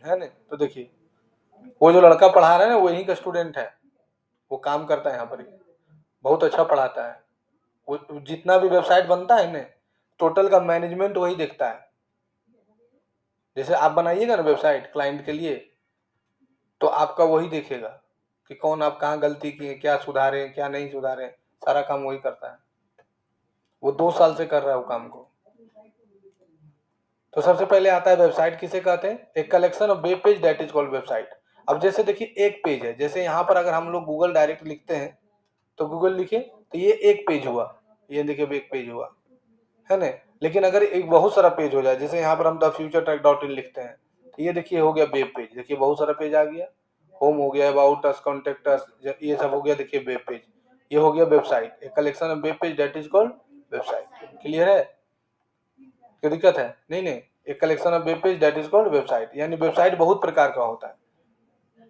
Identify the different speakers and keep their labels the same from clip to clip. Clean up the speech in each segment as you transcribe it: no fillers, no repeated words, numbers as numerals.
Speaker 1: है ना। तो देखिए वो जो लड़का पढ़ा रहा है ना वही का स्टूडेंट है, वो काम करता है यहाँ पर, बहुत अच्छा पढ़ाता है। वो जितना भी वेबसाइट बनता है ना टोटल का मैनेजमेंट वही देखता है। जैसे आप बनाइएगा ना वेबसाइट क्लाइंट के लिए, तो आपका वही देखेगा कि कौन आप कहाँ गलती किए, क्या सुधारे क्या नहीं सुधारे, सारा काम वही करता है। वो 2 साल से कर रहा है वो काम को। तो सबसे पहले आता है वेबसाइट किसे कहते हैं, एक collection of web page that is called website. अब जैसे देखिए एक पेज है, जैसे यहाँ पर अगर हम लोग गूगल डायरेक्ट लिखते हैं तो गूगल लिखे तो ये एक पेज हुआ, ये देखिए एक पेज हुआ, है ना। लेकिन अगर एक बहुत सारा पेज हो जाए, जैसे यहाँ पर हम the future track dot in लिखते हैं तो ये देखिए हो गया वेब पेज, देखिए बहुत सारा पेज आ गया, होम हो गया, अबाउट अस, कॉन्टेक्ट अस, ये सब हो गया, देखिए वेब पेज, ये हो गया वेबसाइट, एक collection of web page that is called website. Clear है, कोई दिक्कत है नहीं? नहीं, एक collection of web page that is called website. यानी वेबसाइट बहुत प्रकार का होता है,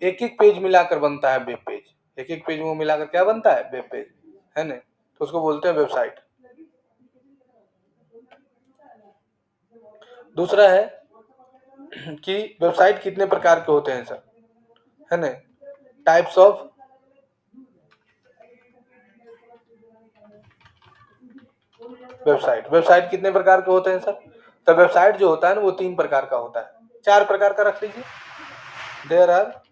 Speaker 1: एक एक पेज मिलाकर बनता है वेब पेज, एक एक पेज में मिलाकर क्या बनता है, वेब पेज, है ना। तो उसको बोलते हैं वेबसाइट। दूसरा है कि वेबसाइट कितने प्रकार के होते हैं सर, है ना, टाइप्स ऑफ वेबसाइट। वेबसाइट कितने प्रकार के होते हैं सर? तो वेबसाइट जो होता है ना वो 3 प्रकार का होता है, 4 प्रकार का रख लीजिए। There are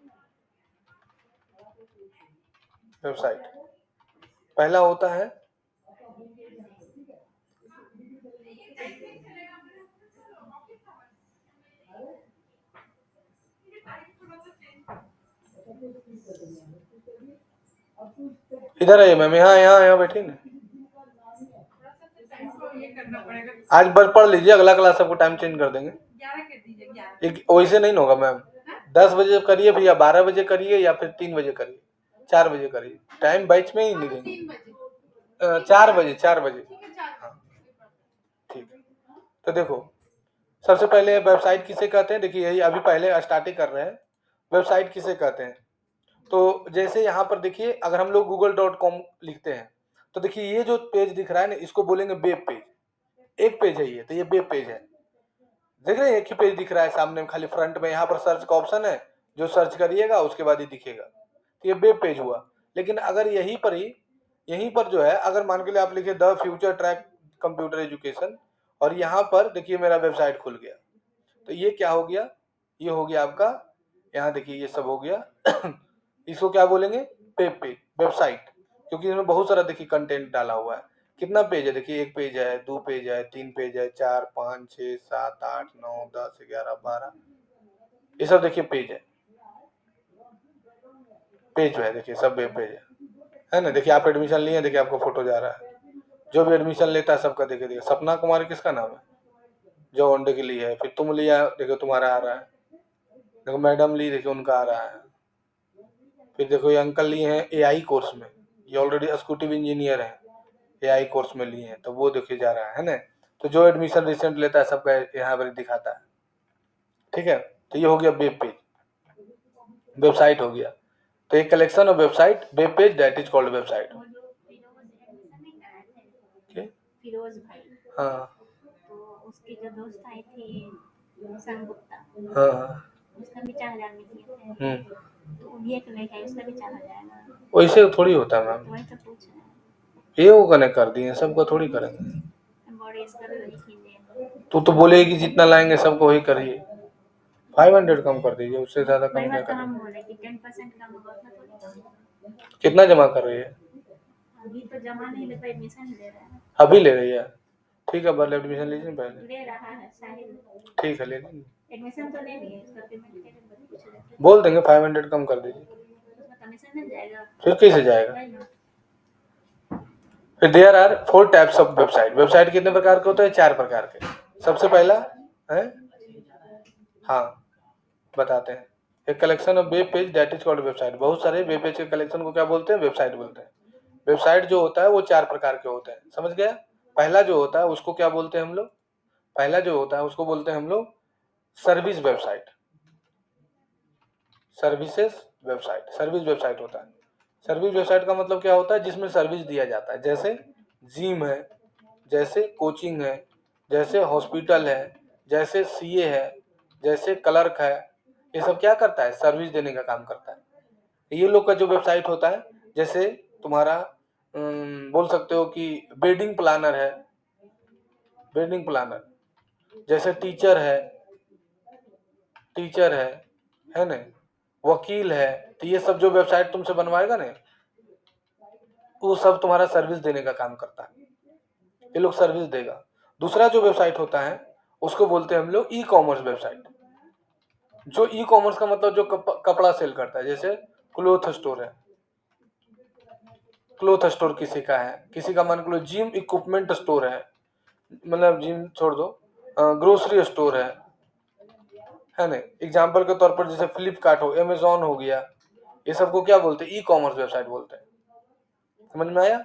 Speaker 1: website. पहला होता है इधर आइए मैम, यहाँ यहाँ यहाँ बैठिए ना, आज बस पढ़ लीजिए, अगला क्लास आपको टाइम चेंज कर देंगे। वैसे नहीं होगा मैम, 10 बजे करिए भैया, 12 बजे करिए या फिर 3 बजे करिए, 4 बजे करिए, टाइम बैच में ही नहीं देंगे। 4 बजे, 4 बजे, हाँ ठीक है। तो देखो सबसे पहले वेबसाइट किसे कहते हैं, देखिए यही अभी पहले स्टार्टिंग कर रहे हैं, वेबसाइट किसे कहते हैं। तो जैसे यहाँ पर देखिए अगर हम लोग google.com लिखते हैं तो देखिए ये जो पेज दिख रहा है ना इसको बोलेंगे वेब पेज, एक पेज है ये, तो ये वेब पेज है। देख रहे हैं एक ही पेज दिख रहा है सामने में, खाली फ्रंट में यहाँ पर सर्च का ऑप्शन है, जो सर्च करिएगा उसके बाद ही दिखेगा, तो ये वेब पेज हुआ। लेकिन अगर यहीं पर जो है, अगर मान के लिए आप लिखे the future track computer education और यहाँ पर देखिए मेरा वेबसाइट खुल गया, तो ये क्या हो गया, ये हो गया आपका, यहाँ देखिए ये सब हो गया इसको क्या बोलेंगे, वेब पेज, वेबसाइट, क्योंकि इसमें बहुत सारा देखिए कंटेंट डाला हुआ है। कितना पेज है देखिए, एक पेज है, 2 पेज है, 3 पेज है, 4 5 6 7 8 9 10 11 12, ये सब देखिए पेज है, पेज है देखिए सब वेब पेज है ना। देखिए आप एडमिशन लिए, देखिए आपको फोटो जा रहा है, जो भी एडमिशन लेता है सबका देखिए, देखिए सपना कुमारी किसका नाम है, जो वनडे के लिए है, फिर तुम लिया देखो तुम्हारा आ रहा है, देखो मैडम ली देखो उनका आ रहा है, फिर देखो ये अंकल लिए हैं एआई कोर्स में, ये ऑलरेडी एक्जीक्यूटिव इंजीनियर है, एआई कोर्स में लिए हैं, तो वो देखिए जा रहा है ना। तो जो एडमिशन रिसेंट लेता है सबका यहाँ पर दिखाता है, ठीक है। तो ये हो गया वेब पेज, वेबसाइट हो गया। तो एक collection of website, web page that is called website.
Speaker 2: Firoz भाई,
Speaker 1: हाँ
Speaker 2: तो उसके जो दोस्त आए थे संगुप्ता,
Speaker 1: हाँ
Speaker 2: उसका भी 4,000 में किए थे, तो ये तो नहीं है, उसका भी 4,000 ना,
Speaker 1: वैसे थोड़ी होता है मैम,
Speaker 2: वही तो पूछ रहे हैं,
Speaker 1: ये वो कनेक्ट कर दिए सबको थोड़ी करेंगे।
Speaker 2: बड़े इसका भी वही कीजिए,
Speaker 1: तो बोले कि जितना लाएंगे सबको वही करिए, 500 कम कर दीजिए, उससे ज्यादा कम
Speaker 2: वही
Speaker 1: क्या
Speaker 2: बात तो हम
Speaker 1: करेंगे।
Speaker 2: बोले कि 10% कम होगा, उतना थोड़ी कम होगा।
Speaker 1: कितना जमा कर रही है,
Speaker 2: अभी तो जमा नहीं ले, एडमिशन ले रहा है,
Speaker 1: अभी ले रही है, ठीक है पहले एडमिशन लीजिए पहले,
Speaker 2: ले रहा है साहिल,
Speaker 1: ठीक है ले लीजिए,
Speaker 2: एडमिशन तो ले लिए, उसका पेमेंट के लिए पूछ रहे थे,
Speaker 1: बोल देंगे 500 कम कर दीजिए,
Speaker 2: उसमें कमीशन मिल जाएगा,
Speaker 1: फिर कैसे जाएगा।
Speaker 2: है ना।
Speaker 1: फिर there are 4 types of website. Website कितने प्रकार के होते हैं, 4 प्रकार के। सबसे पहला है, हाँ बताते हैं, एक collection of web page that is called website. बहुत सारे वेब पेज के कलेक्शन को क्या बोलते हैं, वेबसाइट बोलते हैं। वेबसाइट जो होता है वो 4 प्रकार के होते हैं, समझ गया। पहला जो होता है उसको क्या बोलते हैं हम लोग, पहला जो होता है उसको बोलते हैं हम लोग service website, services website, service website होता है। सर्विस वेबसाइट का मतलब क्या होता है, जिसमें सर्विस दिया जाता है, जैसे जिम है, जैसे कोचिंग है, जैसे हॉस्पिटल है, जैसे सीए है, जैसे क्लर्क है, ये सब क्या करता है, सर्विस देने का काम करता है। ये लोग का जो वेबसाइट होता है, जैसे तुम्हारा बोल सकते हो कि वेडिंग प्लानर है, वेडिंग प्लानर, जैसे टीचर है ना, वकील है, तो ये सब जो वेबसाइट तुमसे बनवाएगा ना, वो सब तुम्हारा सर्विस देने का काम करता है, ये लोग सर्विस देगा। दूसरा जो वेबसाइट होता है उसको बोलते हैं हम लोग ई कॉमर्स वेबसाइट। जो ई कॉमर्स का मतलब जो कपड़ा सेल करता है, जैसे क्लोथ स्टोर है, क्लोथ स्टोर किसी का है, किसी का मान लो जिम इक्विपमेंट स्टोर है, मतलब जिम छोड़ दो, ग्रोसरी स्टोर है ना। एग्जाम्पल के तौर पर जैसे फ्लिपकार्ट हो, अमेजोन हो गया, ये सबको क्या बोलते हैं, ई कॉमर्स वेबसाइट बोलते हैं। समझ में आया।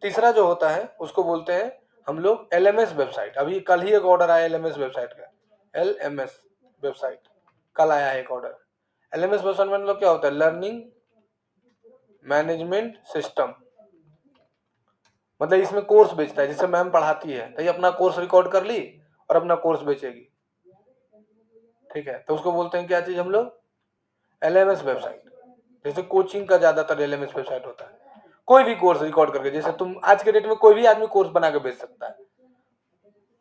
Speaker 1: तीसरा जो होता है उसको बोलते हैं हम लोग एलएमएस वेबसाइट। अभी कल ही एक ऑर्डर आया एलएमएस वेबसाइट का, एलएमएस वेबसाइट कल आया है एक ऑर्डर। एलएमएस वेबसाइट मतलब क्या होता है, लर्निंग मैनेजमेंट सिस्टम, मतलब इसमें कोर्स बेचता है। जैसे मैम पढ़ाती है तो ये अपना कोर्स रिकॉर्ड कर ली और अपना कोर्स बेचेगी, ठीक है, तो उसको बोलते हैं क्या चीज हम लोग, एलएमएस वेबसाइट। जैसे कोचिंग का ज्यादातर एलएमएस वेबसाइट होता है, कोई भी कोर्स रिकॉर्ड करके, जैसे तुम आज के डेट में कोई भी आदमी कोर्स बना के बेच सकता है,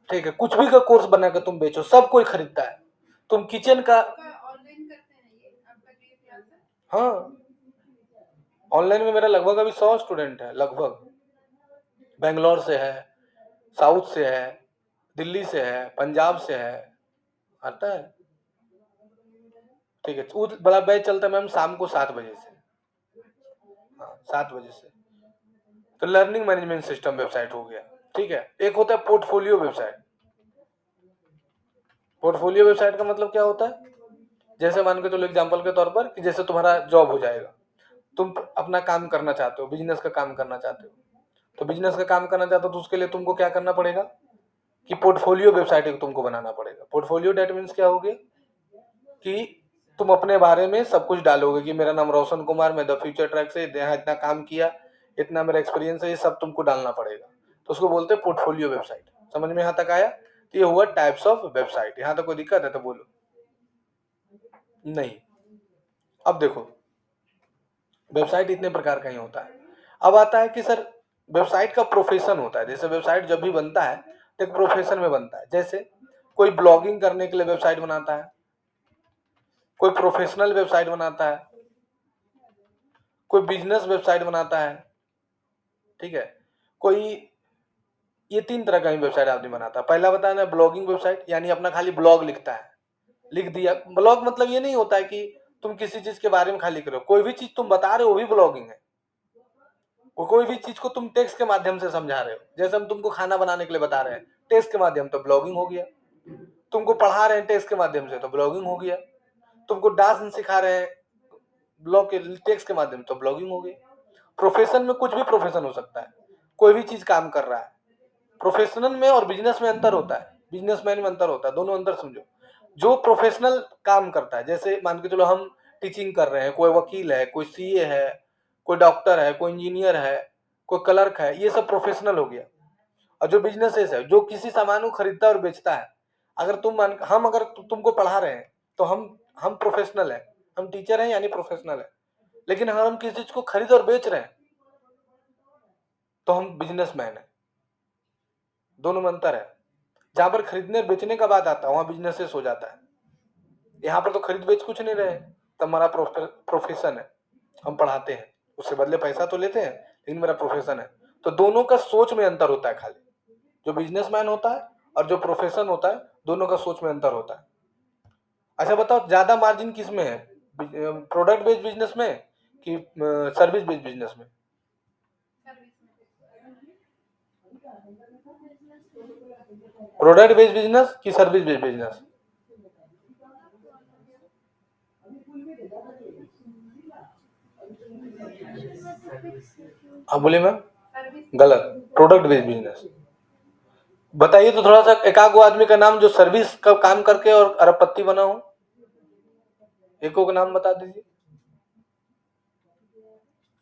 Speaker 1: ठीक है, कुछ भी का कोर्स बना के तुम बेचो, सब कोई खरीदता है। तुम किचन का
Speaker 2: ऑनलाइन करते हैं ये आपका जो ये क्लास है?
Speaker 1: हाँ, ऑनलाइन में मेरा लगभग अभी 100 स्टूडेंट है, लगभग बेंगलोर से है, साउथ से है, दिल्ली से है, पंजाब से है, आता है, ठीक है। वो बड़ा बैच चलता है मैम शाम को 7 बजे से, हाँ 7 बजे से। तो लर्निंग मैनेजमेंट सिस्टम वेबसाइट हो गया, ठीक है। एक होता है पोर्टफोलियो वेबसाइट। पोर्टफोलियो वेबसाइट का मतलब क्या होता है, जैसे मान के चलो एग्जांपल के तौर पर कि जैसे तुम्हारा जॉब हो जाएगा, तुम अपना काम करना चाहते हो, बिजनेस का काम करना चाहते हो, तो बिजनेस का काम करना चाहते हो तो उसके लिए तुमको क्या करना पड़ेगा कि पोर्टफोलियो वेबसाइट तुमको बनाना पड़ेगा। पोर्टफोलियो डेट मीन्स क्या हो गया कि तुम अपने बारे में सब कुछ डालोगे कि मेरा नाम रोशन कुमार, मैं द फ्यूचर ट्रैक से यहाँ इतना काम किया, इतना मेरा एक्सपीरियंस है, ये सब तुमको डालना पड़ेगा, तो उसको बोलते हैं पोर्टफोलियो वेबसाइट। समझ में यहाँ तक आया। तो ये हुआ टाइप्स ऑफ वेबसाइट। यहाँ तक कोई दिक्कत है तो बोलो। नहीं, अब देखो वेबसाइट इतने प्रकार का ही होता है। अब आता है कि सर वेबसाइट का प्रोफेशन होता है। जैसे वेबसाइट जब भी बनता है तो एक प्रोफेशन में बनता है। जैसे कोई ब्लॉगिंग करने के लिए वेबसाइट बनाता है, कोई प्रोफेशनल वेबसाइट बनाता है, कोई बिजनेस वेबसाइट बनाता है, ठीक है, कोई, ये 3 तरह का ही वेबसाइट आदमी बनाता है। पहला बताया ना ब्लॉगिंग वेबसाइट, यानी अपना खाली ब्लॉग लिखता है, लिख दिया। ब्लॉग मतलब ये नहीं होता है कि तुम किसी चीज के बारे में खाली लिख रहे हो, कोई भी चीज तुम बता रहे हो वो भी ब्लॉगिंग है। वो कोई भी चीज को तुम टेक्स्ट के माध्यम से समझा रहे हो, जैसे हम तुमको खाना बनाने के लिए बता रहे हैं टेक्स्ट के माध्यम, तो ब्लॉगिंग हो गया। तुमको पढ़ा रहे हैं टेक्स्ट के माध्यम से, तो ब्लॉगिंग हो गया। तुमको डांस सिखा रहे हैं ब्लॉग के टेक्स्ट के माध्यम, तो ब्लॉगिंग हो गई। प्रोफेशन में कुछ भी प्रोफेशन हो सकता है, कोई भी चीज काम कर रहा है। प्रोफेशनल में और बिजनेस में अंतर होता है, बिजनेसमैन में अंतर होता है, दोनों अंतर समझो। जो प्रोफेशनल काम करता है, जैसे मान के चलो हम टीचिंग कर रहे हैं, कोई वकील है, कोई सीए है, कोई डॉक्टर है, कोई इंजीनियर है, कोई क्लर्क है, ये सब प्रोफेशनल हो गया। और जो बिजनेस है जो किसी सामान को खरीदता और बेचता है, अगर हम अगर तुमको पढ़ा रहे हैं तो हम प्रोफेशनल है, हम टीचर हैं यानी प्रोफेशनल है। लेकिन अगर हम किसी चीज को खरीद और बेच रहे हैं तो हम बिजनेसमैन है। दोनों में अंतर है। जहां पर खरीदने और बेचने का बात आता है वहां बिजनेसेस हो जाता है। यहाँ पर तो खरीद बेच कुछ नहीं रहे, तब हमारा प्रोफेशन है, हम पढ़ाते हैं, उससे बदले पैसा तो लेते हैं, लेकिन मेरा प्रोफेशन है। तो दोनों का सोच में अंतर होता है खाली, जो बिजनेसमैन होता है और जो प्रोफेशन होता है, दोनों का सोच में अंतर होता है। अच्छा बताओ ज्यादा मार्जिन किस में है, प्रोडक्ट बेस्ड बिजनेस में कि सर्विस बेस्ड बिजनेस में? प्रोडक्ट बेस्ड बिजनेस कि सर्विस बेस्ड बिजनेस? हाँ बोले मैम, गलत, प्रोडक्ट बेस्ड बिजनेस। बताइए तो थोड़ा सा एक आध आदमी का नाम जो सर्विस का काम करके और अरबपति बना हो, एक का नाम बता दीजिए।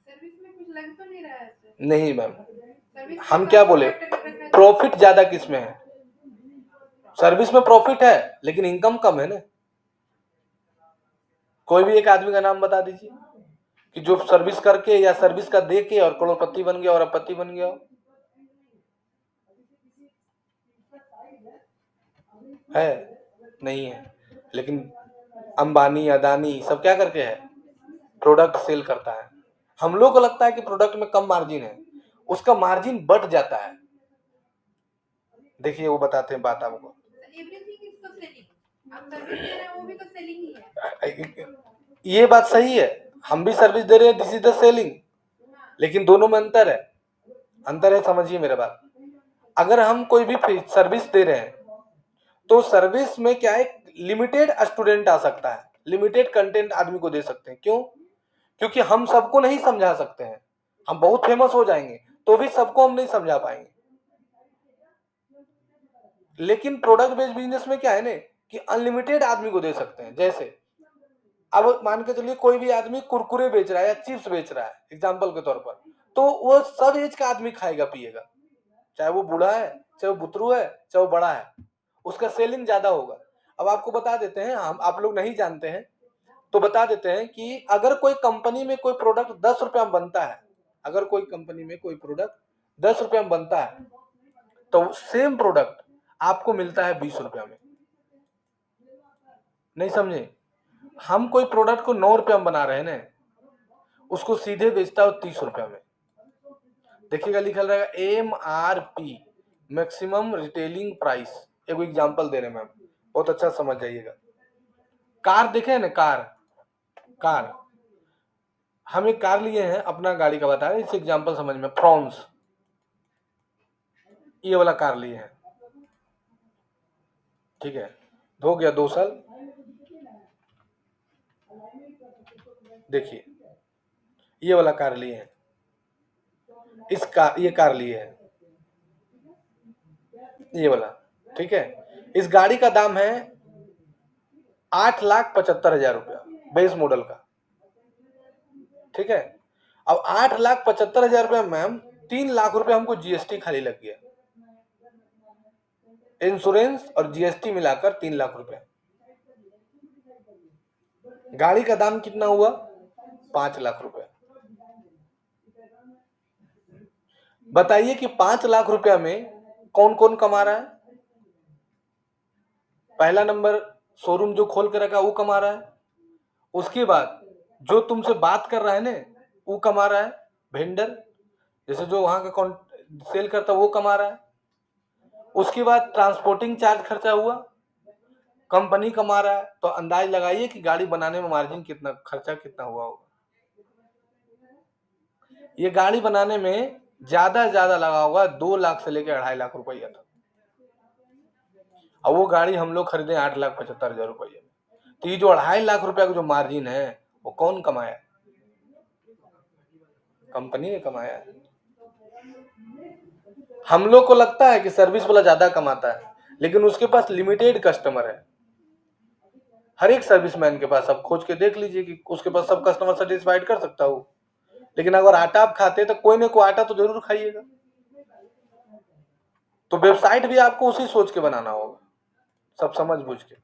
Speaker 2: सर्विस में कुछ लग तो नहीं रहा है सर?
Speaker 1: नहीं मैम,
Speaker 2: सर्विस
Speaker 1: हम क्या बोले, प्रॉफिट ज्यादा किस में है? सर्विस में प्रॉफिट है लेकिन इनकम कम है ना। कोई भी एक आदमी का नाम बता दीजिए कि जो सर्विस करके या सर्विस का दे के और करोड़पति बन गया और अपपति बन गया हो। है? नहीं है। लेकिन अंबानी, अदानी सब क्या करके है? प्रोडक्ट सेल करता है। हम लोग को लगता है कि प्रोडक्ट में कम मार्जिन है, उसका मार्जिन बढ़ जाता है। देखिए वो बताते हैं बात आपको। ये बात सही है, हम भी सर्विस दे रहे हैं, दिस इज द सेलिंग, लेकिन दोनों में अंतर है। अंतर है, समझिए मेरे बात। अगर हम कोई भी सर्विस दे रहे हैं तो सर्विस में क्या है, लिमिटेड स्टूडेंट आ सकता है, लिमिटेड कंटेंट आदमी को दे सकते हैं। क्यों? क्योंकि हम सबको नहीं समझा सकते हैं। हम बहुत फेमस हो जाएंगे तो भी सबको हम नहीं समझा पाएंगे। लेकिन प्रोडक्ट बेस्ड बिजनेस में क्या है ना कि अनलिमिटेड आदमी को दे सकते हैं। जैसे अब मान के चलिए कोई भी आदमी कुरकुरे बेच रहा है या चिप्स बेच रहा है एग्जाम्पल के तौर पर, तो वो सब एज का आदमी खाएगा पिएगा, चाहे वो बूढ़ा है, चाहे वो बुतरू है, चाहे वो बड़ा है, उसका सेलिंग ज्यादा होगा। अब आपको बता देते हैं, हम आप लोग नहीं जानते हैं तो बता देते हैं कि अगर कोई कंपनी में कोई प्रोडक्ट 10 रुपया में बनता है, अगर कोई कंपनी में कोई प्रोडक्ट 10 रुपया में बनता है तो सेम प्रोडक्ट आपको मिलता है 20 रुपया में। नहीं समझे? हम कोई प्रोडक्ट को 9 रुपया में बना रहे हैं ना, उसको सीधे बेचता है 30 रुपया में। देखिएगा लिखा रहेगा MRP, मैक्सिमम रिटेलिंग प्राइस। एक एग्जांपल दे रहे हैं मैम, बहुत अच्छा समझ जाइएगा। कार देखे ना, कार हम एक कार लिए हैं, अपना गाड़ी का बता रहे हैं, इस एग्जांपल समझ में। फ्रॉन्स, ये वाला कार लिए हैं, ठीक है, हो गया 2 साल। देखिए ये वाला कार लिए हैं, ये कार लिए हैं, ये वाला, ठीक है। इस गाड़ी का दाम है 8,75,000 रुपया, बेस मॉडल का, ठीक है। अब 8,75,000 रुपया मैम, 3 लाख रुपया हमको जीएसटी खाली लग गया, इंश्योरेंस और जीएसटी मिलाकर 3 लाख रुपया। गाड़ी का दाम कितना हुआ? 5 लाख रुपया। बताइए कि 5 लाख रुपया में कौन कौन कमा रहा है? पहला नंबर शोरूम जो खोल के रखा वो कमा रहा है, उसके बाद जो तुमसे बात कर रहा है ना वो कमा रहा है, वेंडर जैसे जो वहां का सेल करता है वो कमा रहा है, उसके बाद ट्रांसपोर्टिंग चार्ज खर्चा हुआ, कंपनी कमा रहा है। तो अंदाज लगाइए कि गाड़ी बनाने में मार्जिन कितना, खर्चा कितना हुआ होगा। ये गाड़ी बनाने में ज्यादा लगा होगा 2 लाख से लेकर 2.5 लाख रुपया था, और वो गाड़ी हम लोग खरीदे 8,75,000 रुपये। तो ये जो 2.5 लाख रुपया का जो मार्जिन है वो कौन कमाया? कंपनी ने कमाया है। हम लोग को लगता है कि सर्विस वाला ज्यादा कमाता है, लेकिन उसके पास लिमिटेड कस्टमर है। हर एक सर्विसमैन के पास, आप खोज के देख लीजिए कि उसके पास सब कस्टमर सेटिस्फाइड कर सकता हो। लेकिन अगर आटा आप खाते तो कोई ना कोई आटा तो जरूर खाइएगा। तो वेबसाइट भी आपको उसी सोच के बनाना होगा, सब समझ बूझ के।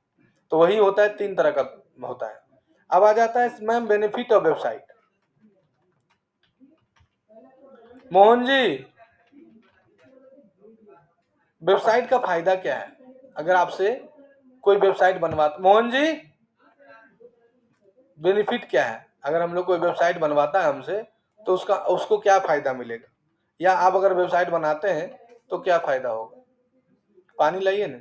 Speaker 1: तो वही होता है, 3 तरह का होता है। अब आ जाता है ma'am benefit of website. Mohan ji, website का फायदा क्या है? अगर आपसे कोई वेबसाइट बनवाता, मोहन जी बेनिफिट क्या है? अगर हम लोग कोई वेबसाइट बनवाता है हमसे तो उसको क्या फायदा मिलेगा, या आप अगर वेबसाइट बनाते हैं तो क्या फायदा होगा? पानी लाइए ना।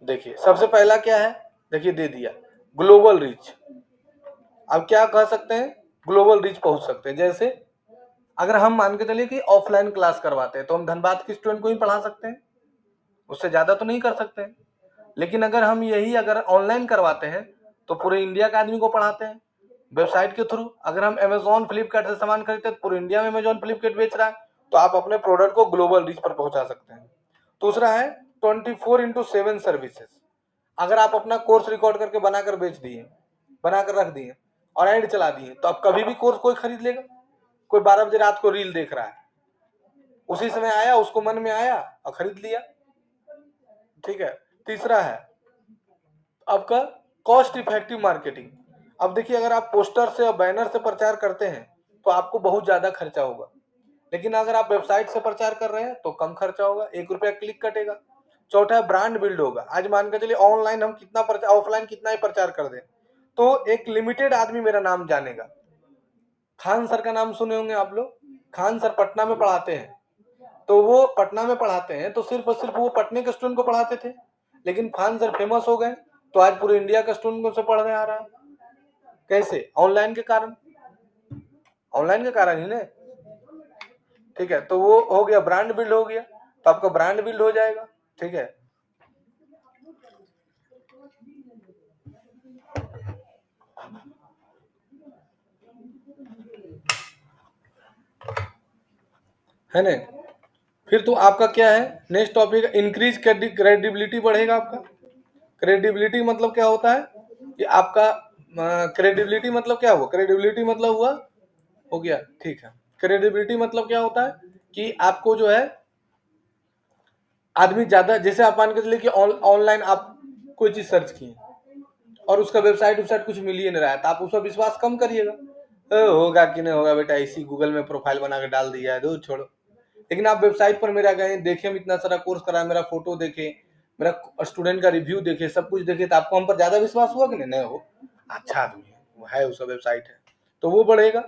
Speaker 1: देखिए सबसे पहला क्या है, देखिए दे दिया ग्लोबल रीच। अब क्या कह सकते हैं, ग्लोबल रीच पहुंच सकते हैं। जैसे अगर हम मान के चलिए कि ऑफलाइन क्लास करवाते हैं तो हम धनबाद के स्टूडेंट को ही पढ़ा सकते हैं, उससे ज्यादा तो नहीं कर सकते हैं। लेकिन अगर हम यही अगर ऑनलाइन करवाते हैं तो पूरे इंडिया के आदमी को पढ़ाते हैं वेबसाइट के थ्रू। अगर हम अमेजोन फ्लिपकार्ट से सामान खरीदते हैं तो पूरे इंडिया में अमेजोन फ्लिपकार्ट बेच रहा है, तो आप अपने प्रोडक्ट को ग्लोबल रीच पर पहुंचा सकते हैं। दूसरा है 24/7 सर्विसेज। अगर आप अपना कोर्स रिकॉर्ड करके बनाकर बेच दिए, बनाकर रख दिए और ऐड चला दिए, तो आप कभी भी कोर्स कोई खरीद लेगा। कोई 12 बजे रात को रील देख रहा है, उसी समय आया, उसको मन में आया और खरीद लिया। ठीक है। तीसरा है आपका कॉस्ट इफेक्टिव मार्केटिंग। अब देखिए, अगर आप पोस्टर से और बैनर से प्रचार करते हैं तो आपको बहुत ज्यादा खर्चा होगा, लेकिन अगर आप वेबसाइट से प्रचार कर रहे हैं तो कम खर्चा होगा, 1 रुपया क्लिक कटेगा। चौथा है ब्रांड बिल्ड होगा। आज मान के चलिए ऑनलाइन हम कितना प्रचार, ऑफलाइन कितना ही प्रचार कर दें तो एक लिमिटेड आदमी मेरा नाम जानेगा। खान सर का नाम सुने होंगे आप लोग, खान सर पटना में पढ़ाते हैं, तो वो पटना में पढ़ाते हैं तो सिर्फ और सिर्फ वो पटने के स्टूडेंट को पढ़ाते थे, लेकिन खान सर फेमस हो गए तो आज पूरे इंडिया के स्टूडेंट से पढ़ने आ रहा है। कैसे? ऑनलाइन के कारण, ऑनलाइन के कारण ही ना। ठीक है, तो वो हो गया, ब्रांड बिल्ड हो गया, तो आपका ब्रांड बिल्ड हो जाएगा। ठीक है, है ना। फिर तो आपका क्या है, नेक्स्ट टॉपिक, इंक्रीज क्रेडिबिलिटी बढ़ेगा आपका। क्रेडिबिलिटी मतलब क्या होता है कि आपका क्रेडिबिलिटी मतलब क्या हुआ, क्रेडिबिलिटी मतलब हुआ, हो गया, ठीक है। क्रेडिबिलिटी मतलब क्या होता है कि आपको जो है आदमी ज्यादा, जैसे आप मान के चलिए कि ऑनलाइन आप कोई चीज सर्च किए और उसका वेबसाइट कुछ मिल ही नहीं रहा है, तो आप उस पर विश्वास कम करिएगा, होगा कि नहीं होगा बेटा, इसी गूगल में प्रोफाइल बना के डाल दिया है, दो छोड़ो। लेकिन आप वेबसाइट पर मेरा गए, देखे, हम इतना सारा कोर्स करा, मेरा फोटो देखे, मेरा स्टूडेंट का रिव्यू देखे, सब कुछ देखे, तो आपको हम पर ज्यादा विश्वास हुआ कि नहीं? नहीं हो, अच्छा आदमी है, वो है, उसका वेबसाइट है, तो वो बढ़ेगा।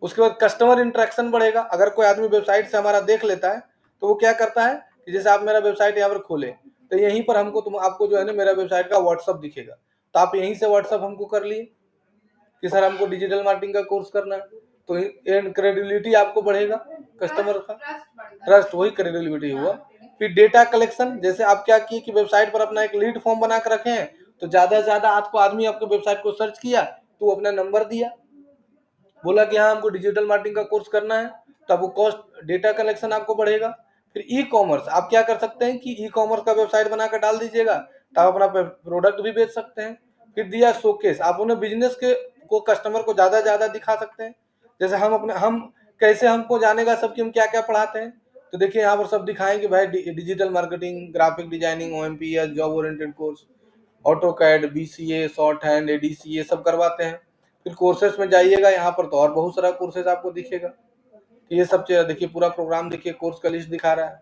Speaker 1: उसके बाद कस्टमर इंटरेक्शन बढ़ेगा। अगर कोई आदमी वेबसाइट से हमारा देख लेता है तो वो क्या करता है कि जैसे आप मेरा वेबसाइट यहाँ पर खोले तो यहीं पर हमको आपको जो है ना मेरा वेबसाइट का व्हाट्सअप दिखेगा, तो आप यहीं से व्हाट्सअप हमको कर लिए कि सर हमको डिजिटल मार्केटिंग का कोर्स करना है, तो क्रेडिबिलिटी आपको बढ़ेगा, कस्टमर का ट्रस्ट, वही क्रेडिबिलिटी हुआ। फिर डेटा कलेक्शन, जैसे आप क्या किए कि वेबसाइट पर अपना एक लीड फॉर्म बना कर रखे हैं, तो ज्यादा से ज्यादा आपको आदमी आपके वेबसाइट को सर्च किया तो अपना नंबर दिया, बोला कि हाँ हमको डिजिटल मार्केटिंग का कोर्स करना है, तो आपको कॉस्ट डेटा कलेक्शन आपको बढ़ेगा। फिर ई कॉमर्स, आप क्या कर सकते हैं कि ई कॉमर्स का वेबसाइट बनाकर डाल दीजिएगा तो आप अपना प्रोडक्ट भी बेच सकते हैं। फिर दिया शोकेस, आप उन्हें बिजनेस के को कस्टमर को ज्यादा दिखा सकते हैं। जैसे हम कैसे हमको जानेगा सब कि हम क्या क्या पढ़ाते हैं, तो देखिए यहाँ पर सब दिखाएं कि भाई digital marketing, graphic designing, OMPS, job oriented course, auto CAD, BCA, short hand, ADCA सब करवाते हैं। फिर कोर्सेज में जाइएगा, यहाँ पर तो और बहुत सारा कोर्सेज आपको दिखेगा, तो ये सब चीज़ देखिए, पूरा प्रोग्राम देखिए, कोर्स का लिस्ट दिखा रहा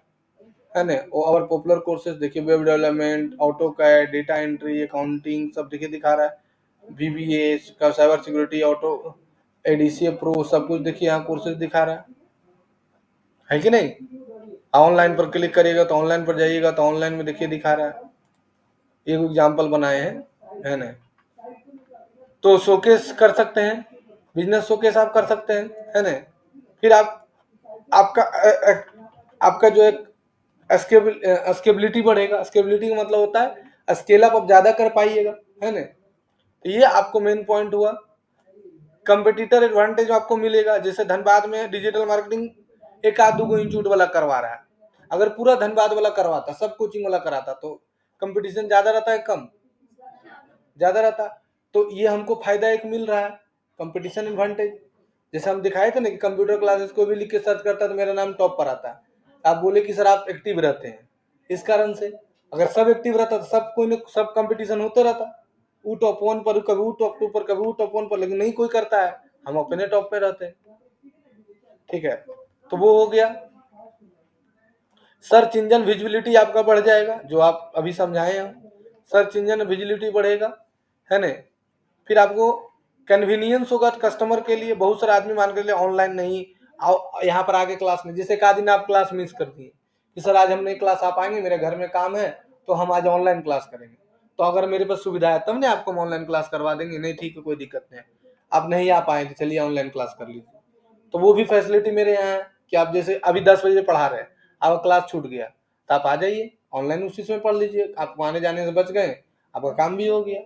Speaker 1: है ना। और पॉपुलर कोर्सेज देखिए, web development, auto CAD, data entry, accounting सब देखिए दिखा रहा है, VBA का, cyber security, auto, ADCA pro, सब कुछ देखिए यहाँ कोर्सेज दिखा रहा है कि नहीं। ऑनलाइन पर क्लिक करिएगा तो ऑनलाइन पर जाइएगा तो ऑनलाइन में देखिए दिखा रहा है, एक एग्जाम्पल बनाए हैं, है ना। तो शोकेस कर सकते हैं, बिजनेस शोकेस आप कर सकते हैं, है ना। फिर आपका आपका जो एक स्केबिलिटी बढ़ेगा। स्केबिलिटी का मतलब होता है स्केल अप आप ज्यादा कर पाइएगा, है ना। तो ये आपको मेन पॉइंट हुआ। कंपटीटर एडवांटेज आपको मिलेगा, जैसे धनबाद में डिजिटल मार्केटिंग एक आध दो इंस्टीट्यूट वाला करवा रहा है, अगर पूरा धनबाद वाला करवाता, सब कोचिंग वाला कराता, तो कंपटीशन ज्यादा रहता है कम, ज्यादा रहता। तो ये हमको फायदा एक मिल रहा है, कंपटीशन एडवांटेज। जैसे हम दिखाए थे ना कि कंप्यूटर क्लासेस को भी लिख के सर्च करता है तो मेरा नाम टॉप पर आता है, आप बोले कि सर आप एक्टिव रहते हैं, इस कारण से अगर सब एक्टिव रहता तो सब कोई न सब कंपटीशन होते रहता, वो टॉप 1 पर, कभी वो टॉप 2 पर, कभी वो टॉप 1 पर, लेकिन नहीं कोई करता है, हम अपने टॉप पे रहते हैं। ठीक है, तो वो हो गया। सर्च इंजन विजिबिलिटी आपका बढ़ जाएगा, जो आप अभी समझाए हम, सर्च इंजन विजिबिलिटी बढ़ेगा, है ना। फिर आपको कन्वीनियंस होगा कस्टमर के लिए। बहुत सारे आदमी मान कर लिए ऑनलाइन नहीं आओ, यहाँ पर आके क्लास में, जैसे एक आध दिन आप क्लास मिस कर दिए कि सर आज हम नहीं क्लास आ पाएंगे, मेरे घर में काम है, तो हम आज ऑनलाइन क्लास करेंगे, तो अगर मेरे पास सुविधा है तब ना आपको हम ऑनलाइन क्लास करवा देंगे, नहीं ठीक है कोई दिक्कत नहीं है, आप नहीं आ पाए तो चलिए ऑनलाइन क्लास कर लीजिए। तो वो भी फैसिलिटी मेरे यहाँ है कि आप जैसे अभी 10 बजे पढ़ा रहे हैं, आपका क्लास छूट गया तो आप आ जाइए ऑनलाइन उसी समय पढ़ लीजिए, आपको आने जाने से बच गए, आपका काम भी हो गया।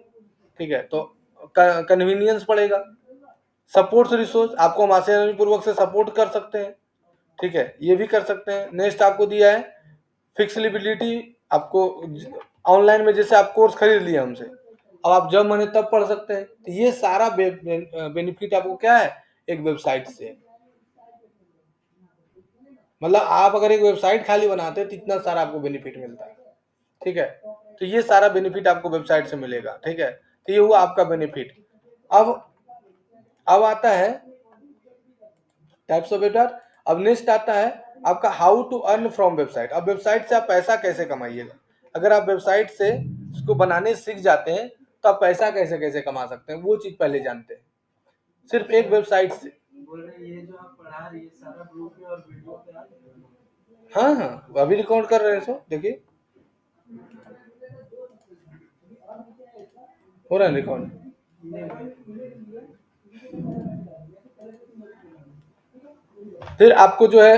Speaker 1: ठीक है, तो कन्वीनियंस पड़ेगा। सपोर्ट रिसोर्स, आपको हम आसानी पूर्वक से सपोर्ट कर सकते हैं, ठीक है, ये भी कर सकते हैं। नेक्स्ट आपको दिया है फिक्सिबिलिटी, आपको ऑनलाइन में जैसे आप कोर्स खरीद लिया हमसे, अब आप जब मने तब पढ़ सकते हैं, तो ये सारा बेनिफिट आपको क्या है, एक वेबसाइट से। मतलब आप अगर एक वेबसाइट खाली बनाते हैं तो इतना सारा आपको बेनिफिट मिलता है, ठीक है। तो ये सारा बेनिफिट आपको वेबसाइट से मिलेगा, ठीक है। तो ये हुआ आपका बेनिफिट। अब आता है टाइप्स ऑफ वेबसाइट। अब नेक्स्ट आता है आपका how to earn from website. अब वेबसाइट से आप पैसा कैसे कमाइएगा। अगर आप वेबसाइट से उसको बनाने सीख जाते हैं तो आप पैसा कैसे कैसे कमा सकते हैं, वो चीज पहले जानते हैं। सिर्फ एक वेबसाइट से
Speaker 3: ये जो आप पढ़ा रही है सारा ग्रुप में और वीडियो पे आ रही है?
Speaker 1: हाँ हाँ, अभी रिकॉर्ड कर रहे हैं। सो देखिए हो रहा है रिकॉर्ड। फिर आपको जो है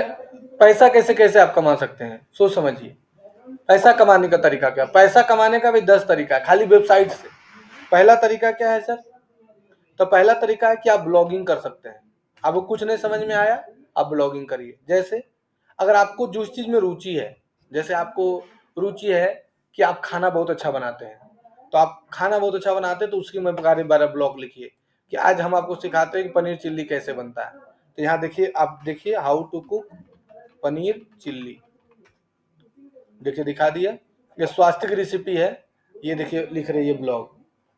Speaker 1: पैसा कैसे कैसे आप कमा सकते हैं, सोच समझिए। पैसा कमाने का तरीका क्या। पैसा कमाने का भी 10 तरीका है खाली वेबसाइट से। पहला तरीका क्या है सर। तो पहला तरीका है कि आप ब्लॉगिंग कर सकते हैं। आपको कुछ नहीं समझ में आया, आप ब्लॉगिंग करिए। जैसे अगर आपको जिस चीज में रुचि है, जैसे आपको रुचि है कि आप खाना बहुत अच्छा बनाते हैं, तो आप खाना बहुत अच्छा बनाते हैं तो उसके बारे में ब्लॉग लिखिए कि आज हम आपको सिखाते हैं कि पनीर चिल्ली कैसे बनता है। तो यहाँ देखिए, आप देखिए how to cook paneer chilli, देखिए दिखा दिया। ये स्वास्थ्य की रेसिपी है। ये देखिए लिख रही है ब्लॉग,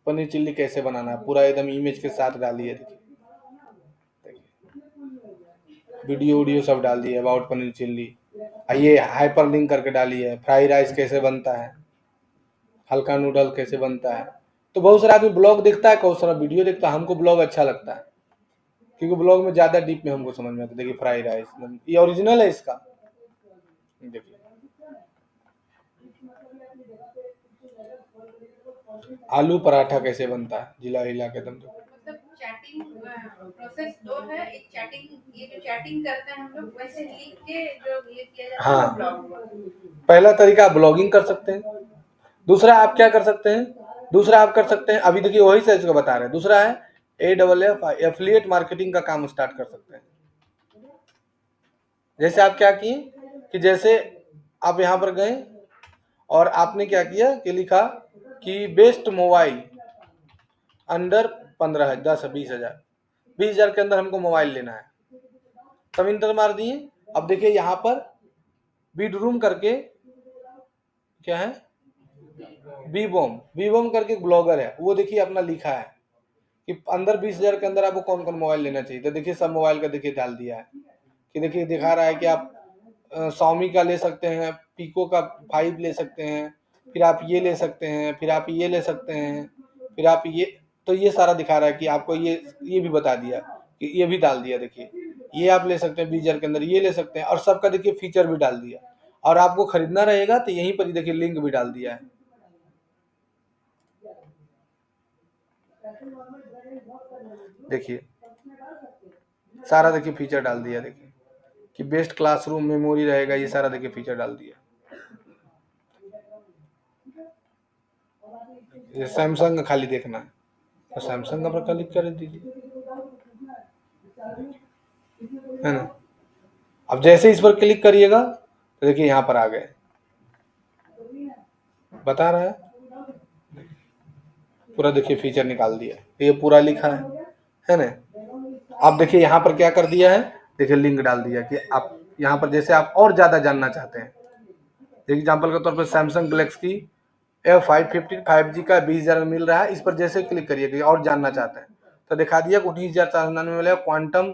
Speaker 1: पनीर चिल्ली कैसे बनाना है, पूरा एकदम इमेज के साथ डाली है। देखिए वीडियो सब डाल दिए अबाउट पनीर चिल्ली। ये हाइपर लिंक करके डाली है, फ्राई राइस कैसे बनता है, हल्का नूडल कैसे बनता है। तो बहुत सारा आदमी ब्लॉग देखता है, बहुत सारा वीडियो देखता है। हमको ब्लॉग अच्छा लगता है क्योंकि ब्लॉग में ज्यादा डीप में हमको समझ में आता है। देखिए फ्राई राइस, ये ओरिजिनल है इसका। देखिए आलू पराठा कैसे बनता है, जिला हिला के दम।
Speaker 4: मतलब चैटिंग प्रोसेस दो है। एक चैटिंग, ये जो चैटिंग करते हैं हम लोग वैसे लिख के जो ये किया जाता है
Speaker 1: हाँ,
Speaker 4: ब्लॉग।
Speaker 1: पहला तरीका आप ब्लॉगिंग कर सकते हैं। दूसरा आप क्या कर सकते हैं, दूसरा आप कर सकते हैं, अभी देखिए वही से इसको बता रहे हैं। दूसरा है AFF एफिलिएट मार्केटिंग का काम स्टार्ट कर सकते हैं। जैसे आप क्या किए कि जैसे आप यहाँ पर गए और आपने क्या किया कि लिखा कि बेस्ट मोबाइल अंडर 15 10 20 हजार, 20 हजार के अंदर हमको मोबाइल लेना है। तब इंटर मार दिए। अब देखिए यहाँ पर बीड रूम करके क्या है, बीबॉम करके ब्लॉगर है, वो देखिए अपना लिखा है कि अंदर 20 हजार के अंदर आपको कौन कौन मोबाइल लेना चाहिए। तो देखिए सब मोबाइल का देखिए डाल दिया है कि देखिए दिखा रहा है कि आप Xiaomi का ले सकते हैं, Pico का 5 ले सकते हैं, फिर आप ये ले सकते हैं, फिर आप ये ले सकते हैं, फिर आप ये। तो ये सारा दिखा रहा है कि आपको ये भी बता दिया कि ये भी डाल दिया। देखिए ये आप ले सकते हैं 20 हजार के अंदर, ये ले सकते हैं, और सबका देखिए फीचर भी डाल दिया। और आपको खरीदना रहेगा तो यहीं पर देखिए लिंक भी डाल दिया है। देखिए सारा देखिए फीचर डाल दिया। देखिए कि बेस्ट क्लासरूम मेमोरी रहेगा, ये सारा देखिए फीचर डाल दिया। ये सैमसंग का खाली देखना है तो सैमसंग पर क्लिक कर दीजिए, है ना। अब जैसे इस पर क्लिक करिएगा तो देखिए यहाँ पर आ गए, बता रहा है पूरा देखिए फीचर निकाल दिया। ये पूरा लिखा है ना। आप देखिए यहाँ पर क्या कर दिया है, देखिए लिंक डाल दिया कि आप यहाँ पर जैसे आप और ज्यादा जानना चाहते हैं। एग्जाम्पल के तौर पर सैमसंग गैलेक्सी F515 5G का 20 हजार में मिल रहा है। इस पर जैसे क्लिक करिए और जानना चाहते हैं तो दिखा दिया 19,499 में मिलेगा। क्वांटम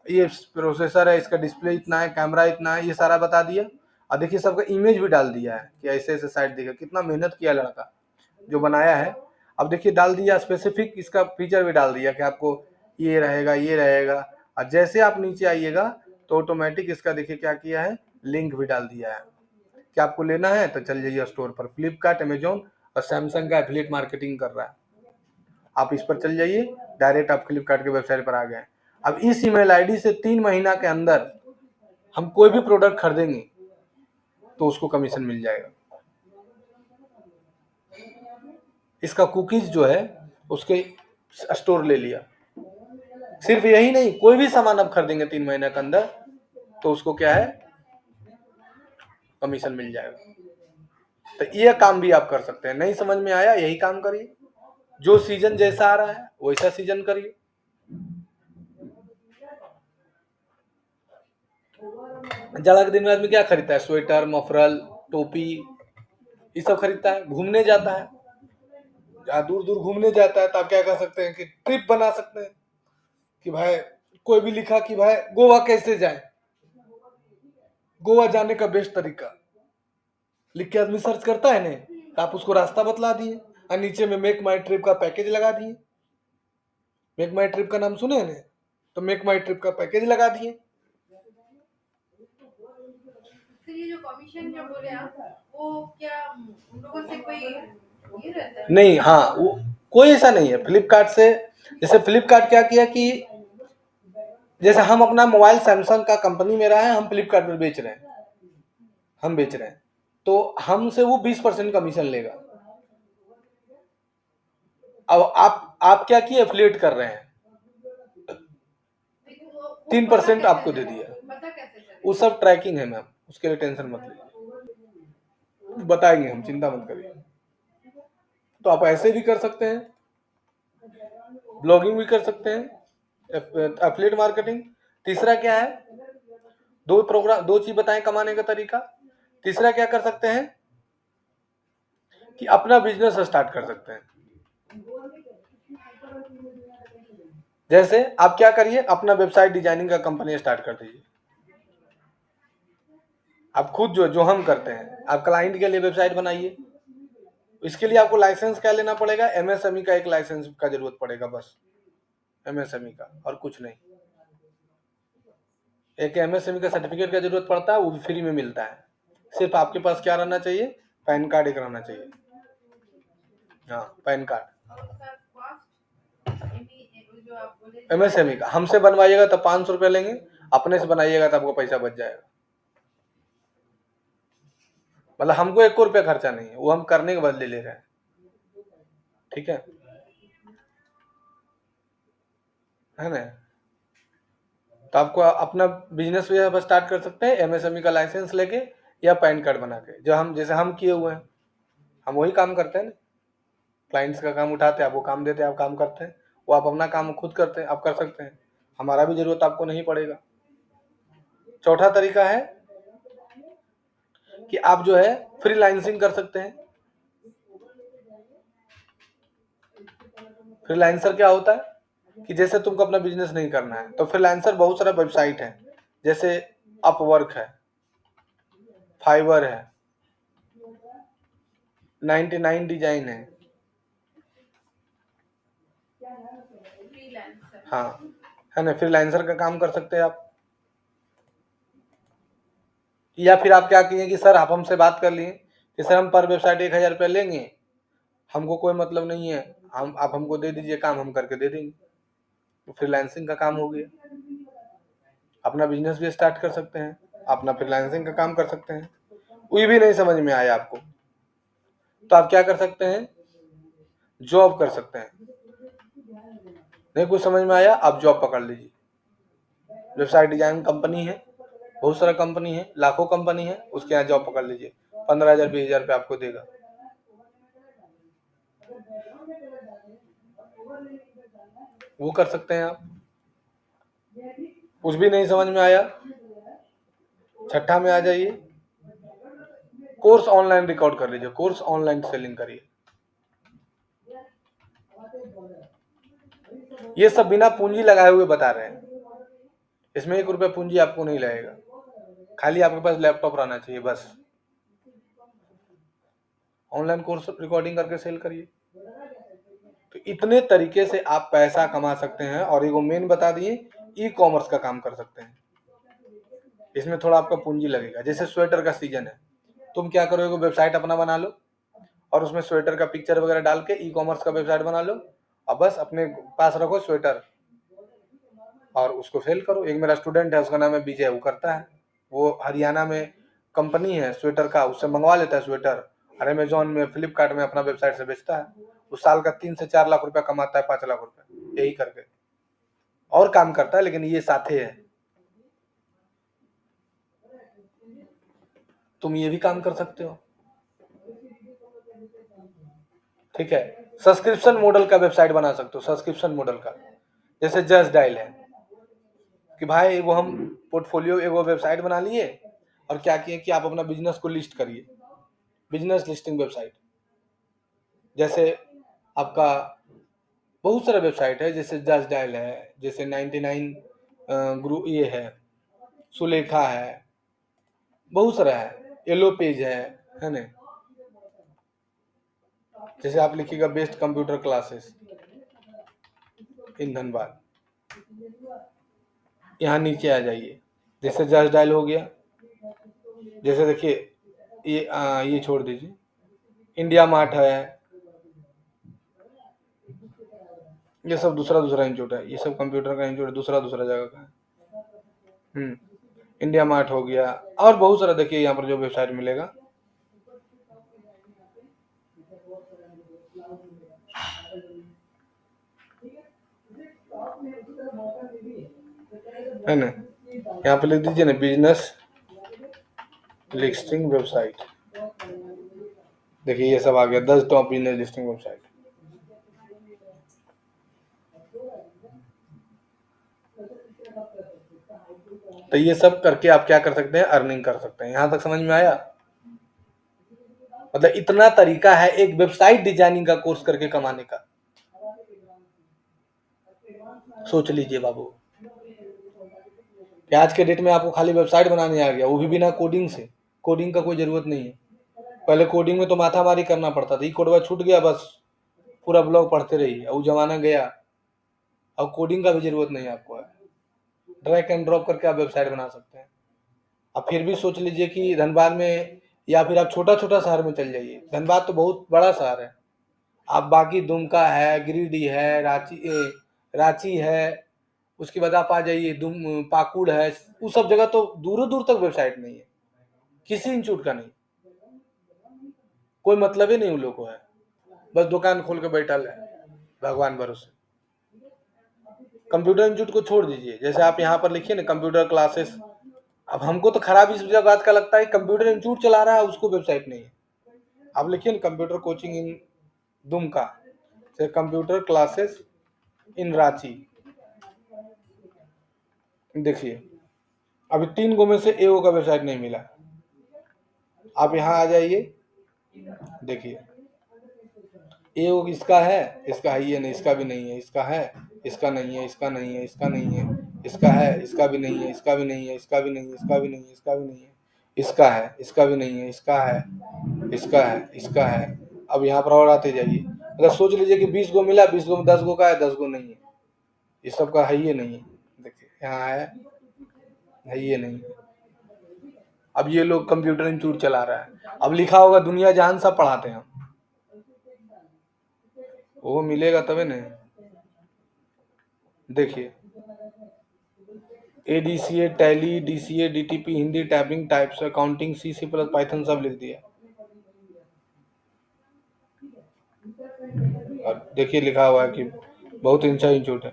Speaker 1: ये प्रोसेसर है, इसका डिस्प्ले इतना है, कैमरा इतना है, ये सारा बता दिया। और देखिए सबका इमेज भी डाल दिया है कि ऐसे ऐसे साइट देखिए कितना मेहनत किया लड़का जो बनाया है। अब देखिए डाल दिया स्पेसिफिक, इसका फीचर भी डाल दिया कि आपको ये रहेगा ये रहेगा। और जैसे आप नीचे आइएगा तो ऑटोमेटिक इसका देखिए क्या किया है, लिंक भी डाल दिया है कि आपको लेना है तो चल जाइए स्टोर पर। फ्लिपकार्ट, अमेजोन और सैमसंग का एफिलिएट मार्केटिंग कर रहा है। आप इस पर चल जाइए, डायरेक्ट आप फ्लिपकार्ट के वेबसाइट पर आ गए। अब इस ईमेल आईडी से 3 महीना के अंदर हम कोई भी प्रोडक्ट खरीदेंगे तो उसको कमीशन मिल जाएगा। इसका कुकीज जो है उसके स्टोर ले लिया। सिर्फ यही नहीं, कोई भी सामान आप खरीदेंगे 3 महीने के अंदर तो उसको क्या है, कमीशन मिल जाएगा। तो ये काम भी आप कर सकते हैं। नहीं समझ में आया, यही काम करिए। जो सीजन जैसा आ रहा है वैसा सीजन करिए। जाड़ा के दिन में आदमी क्या खरीदता है, स्वेटर, मफरल, टोपी, ये सब खरीदता है। घूमने जाता है, जहाँ दूर दूर घूमने जाता है तो आप क्या कर सकते हैं कि ट्रिप बना सकते हैं कि भाई कोई भी लिखा कि भाई गोवा कैसे जाए, गोवा जाने का बेस्ट तरीका लिख के आदमी सर्च करता है नहीं, तो आप उसको रास्ता बतला दिए और नीचे में मेक माई ट्रिप का पैकेज लगा दिए। मेक माई ट्रिप का नाम सुने ना, तो मेक माई ट्रिप का पैकेज लगा दिए।
Speaker 4: फिर ये जो कमीशन जो बोले आप, वो क्या उन लोगों से कोई ये रहता है?
Speaker 1: नहीं, हाँ, वो कोई ऐसा नहीं है फ्लिपकार्ट से। जैसे फ्लिपकार्ट क्या किया कि जैसे हम अपना मोबाइल सैमसंग का कंपनी मेरा है, हम फ्लिपकार्ट पर बेच रहे हैं, हम बेच रहे हैं, तो हमसे वो 20% कमीशन लेगा। अब आप क्या किए, एफिलिएट कर रहे हैं,
Speaker 4: लेकिन वो
Speaker 1: 3%
Speaker 4: पता
Speaker 1: आपको दे
Speaker 4: कैसे
Speaker 1: दिया।
Speaker 4: चलेगा? पता कैसे चलेगा?
Speaker 1: वो सब ट्रैकिंग है मैम, उसके लिए टेंशन मत लीजिए, बताएंगे हम, चिंता मत करिए। तो आप ऐसे भी कर सकते हैं, ब्लॉगिंग भी कर सकते हैं, एफिलिएट मार्केटिंग। तीसरा क्या है, दो चीज बताएं कमाने का तरीका। तीसरा क्या कर सकते हैं कि अपना बिजनेस स्टार्ट कर सकते हैं। जैसे आप क्या करिए, अपना वेबसाइट डिजाइनिंग का कंपनी स्टार्ट कर दीजिए। आप खुद जो हम करते हैं, आप क्लाइंट के लिए वेबसाइट बनाइए। इसके लिए आपको लाइसेंस क्या लेना पड़ेगा, एमएसएमई का एक लाइसेंस का जरूरत पड़ेगा, बस एमएसएमई का, और कुछ नहीं। एक एमएसएमई का सर्टिफिकेट का जरूरत पड़ता है, वो भी फ्री में मिलता है। सिर्फ आपके पास क्या रहना चाहिए, पैन कार्ड एक रहना चाहिए। हाँ, पैन कार्ड।
Speaker 4: और उसका कॉस्ट जो आप बोले
Speaker 1: एमएसएमई का हमसे बनवाइएगा तो 500 रुपये लेंगे, अपने से बनाइएगा तो आपको पैसा बच जाएगा। मतलब हमको 1 रुपया खर्चा नहीं है, वो हम करने के बदले ले रहे हैं। ठीक है ना। तो आपको अपना बिजनेस भी आप स्टार्ट कर सकते हैं एमएसएमई का लाइसेंस लेके या पैन कार्ड बना के, जो हम जैसे हम किए हुए हैं, हम वही काम करते हैं ना। क्लाइंट्स का काम उठाते हैं, आपको काम देते हैं, आप काम करते हैं, वो आप अपना काम खुद करते हैं, आप कर सकते हैं, हमारा भी जरूरत आपको नहीं पड़ेगा। चौथा तरीका है कि आप जो है फ्रीलांसिंग कर सकते हैं। फ्रीलांसर क्या होता है कि जैसे तुमको अपना बिजनेस नहीं करना है, तो फ्रीलांसर बहुत सारा वेबसाइट है, जैसे अपवर्क है, फाइवर है, 99 डिजाइन है।
Speaker 4: फ्रीलांसर।
Speaker 1: हाँ, है ना, फ्रीलांसर का काम कर सकते हैं आप। या फिर आप क्या किए कि सर आप हमसे बात कर लिए कि सर हम पर वेबसाइट 1000 रुपया लेंगे, हमको कोई मतलब नहीं है, आप हमको दे दीजिए काम, हम करके दे देंगे। तो फ्रीलांसिंग का काम हो गया। अपना बिजनेस भी स्टार्ट कर सकते हैं, अपना फ्रीलांसिंग का काम कर सकते हैं। कोई भी नहीं समझ में आया आपको तो आप क्या कर सकते हैं, जॉब कर सकते हैं। नहीं कुछ समझ में आया, आप जॉब पकड़ लीजिए। वेबसाइट डिजाइन कंपनी है, बहुत सारा कंपनी है, लाखों कंपनी है, उसके यहाँ जॉब पकड़ लीजिए, 15,000 20,000 रुपये आपको देगा। वो कर सकते हैं आप। कुछ भी नहीं समझ में आया, छठा में आ जाइए, कोर्स ऑनलाइन रिकॉर्ड कर लीजिए, कोर्स ऑनलाइन सेलिंग करिए। ये सब बिना पूंजी लगाए हुए बता रहे हैं, इसमें 1 रुपया पूंजी आपको नहीं लगेगा, खाली आपके पास लैपटॉप रहना चाहिए बस। ऑनलाइन कोर्स रिकॉर्डिंग करके सेल करिए। तो इतने तरीके से आप पैसा कमा सकते हैं। और एगो मेन बता दिए, ई कॉमर्स का काम कर सकते हैं। इसमें थोड़ा आपका पूंजी लगेगा। जैसे स्वेटर का सीजन है, तुम क्या करो, एगो वेबसाइट अपना बना लो और उसमें स्वेटर का पिक्चर वगैरह डाल के ई कॉमर्स का वेबसाइट बना लो और बस अपने पास रखो स्वेटर और उसको सेल करो। एक मेरा स्टूडेंट है, उसका नाम है विजय, वो करता है, वो हरियाणा में कंपनी है स्वेटर का, उससे मंगवा लेता है स्वेटर और अमेजोन में, फ्लिपकार्ट में अपना वेबसाइट से बेचता है। वो साल का 3 से 4 लाख रुपया कमाता है, 5 लाख रुपया, यही करके। और काम करता है, लेकिन ये साथे है। तुम ये भी काम कर सकते हो। ठीक है, सब्सक्रिप्शन मॉडल का वेबसाइट बना सकते हो, सब्सक्रिप्शन मॉडल का। जैसे जस्ट डायल है कि भाई वो हम पोर्टफोलियो एगो वेबसाइट बना लिए और क्या किए कि आप अपना बिजनेस को लिस्ट करिए। बिजनेस लिस्टिंग वेबसाइट, जैसे आपका बहुत सारा वेबसाइट है, जैसे जस्ट डायल है, जैसे 99 ग्रुप ये है, सुलेखा है, बहुत सारा है, येलो पेज है ना। जैसे आप लिखिएगा best computer classes in Dhanbad, यहाँ नीचे आ जाइए, जैसे जस्ट डायल हो गया। जैसे देखिए ये छोड़ दीजिए, इंडिया मार्ट है, ये सब दूसरा इंस्टीट्यूट है, ये सब कंप्यूटर का इंस्टीट्यूट दूसरा जगह का है। इंडिया मार्ट हो गया, और बहुत सारा देखिए यहाँ पर जो वेबसाइट मिलेगा। है ना, यहाँ पे लिख दीजिए ना बिजनेस लिस्टिंग वेबसाइट, देखिए ये सब आ गया, 10 टॉप बिजनेस लिस्टिंग वेबसाइट। तो ये सब करके आप क्या कर सकते हैं, अर्निंग कर सकते हैं। यहां तक समझ में आया? मतलब इतना तरीका है एक वेबसाइट डिजाइनिंग का कोर्स करके कमाने का, सोच लीजिए बाबू। आज के डेट में आपको खाली वेबसाइट बनाने आ गया, वो भी बिना कोडिंग से। कोडिंग का कोई जरूरत नहीं है। पहले कोडिंग में तो माथामारी करना पड़ता था, ये कोडवा छूट गया बस पूरा ब्लॉग पढ़ते रहिए, वो जमाना गया। अब कोडिंग का भी जरूरत नहीं आपको है, ड्रैग एंड ड्रॉप करके आप वेबसाइट बना सकते हैं। अब फिर भी सोच लीजिए कि धनबाद में, या फिर आप छोटा शहर में चल जाइए, धनबाद तो बहुत बड़ा शहर है, आप बाकी दुमका है, गिरिडीह है, रांची है, उसके बाद आप आ जाइए पाकुड़ है, उस सब जगह तो दूर तक वेबसाइट नहीं है, किसी इंस्टीट्यूट का नहीं, कोई मतलब ही नहीं उन लोग को है, बस दुकान खोल के बैठा है भगवान भरोसे। कंप्यूटर इंस्टीट्यूट को छोड़ दीजिए, जैसे आप यहाँ पर लिखिए ना कंप्यूटर क्लासेस। अब हमको तो खराब इस बात का लगता है, कंप्यूटर इंस्टीट्यूट चला रहा है उसको वेबसाइट नहीं है। आप लिखिए ना computer coaching in Dumka, computer classes in Ranchi, देखिए अभी 3 गो में से एओ का वेबसाइट नहीं मिला। आप यहाँ आ जाइए, देखिए एओ इसका है, ये नहीं, इसका भी नहीं है, इसका है, इसका नहीं है, इसका नहीं है, इसका नहीं है, इसका है, इसका भी नहीं है, इसका भी नहीं है, इसका भी नहीं है, इसका भी नहीं है, इसका भी नहीं है, इसका है, इसका भी नहीं है, इसका है, इसका है, इसका है। अब यहाँ पर और आते जाइए, अगर सोच लीजिए कि 20 गो मिला, 20 गो में 10 गो का है, 10 गो नहीं है, ये सब का है ही नहीं है। देखिए यहाँ है ये नहीं। अब ये लोग कंप्यूटर इंस्टीट्यूट चला रहा है, अब लिखा होगा दुनिया जहान सब पढ़ाते हैं, वो मिलेगा तबे नहीं। देखिए ADCA, Tally, DCA, DTP, Hindi, typing, types, accounting, C plus, Python सब लिख दिया। और देखिए लिखा हुआ है कि बहुत अच्छा इंस्टीट्यूट है।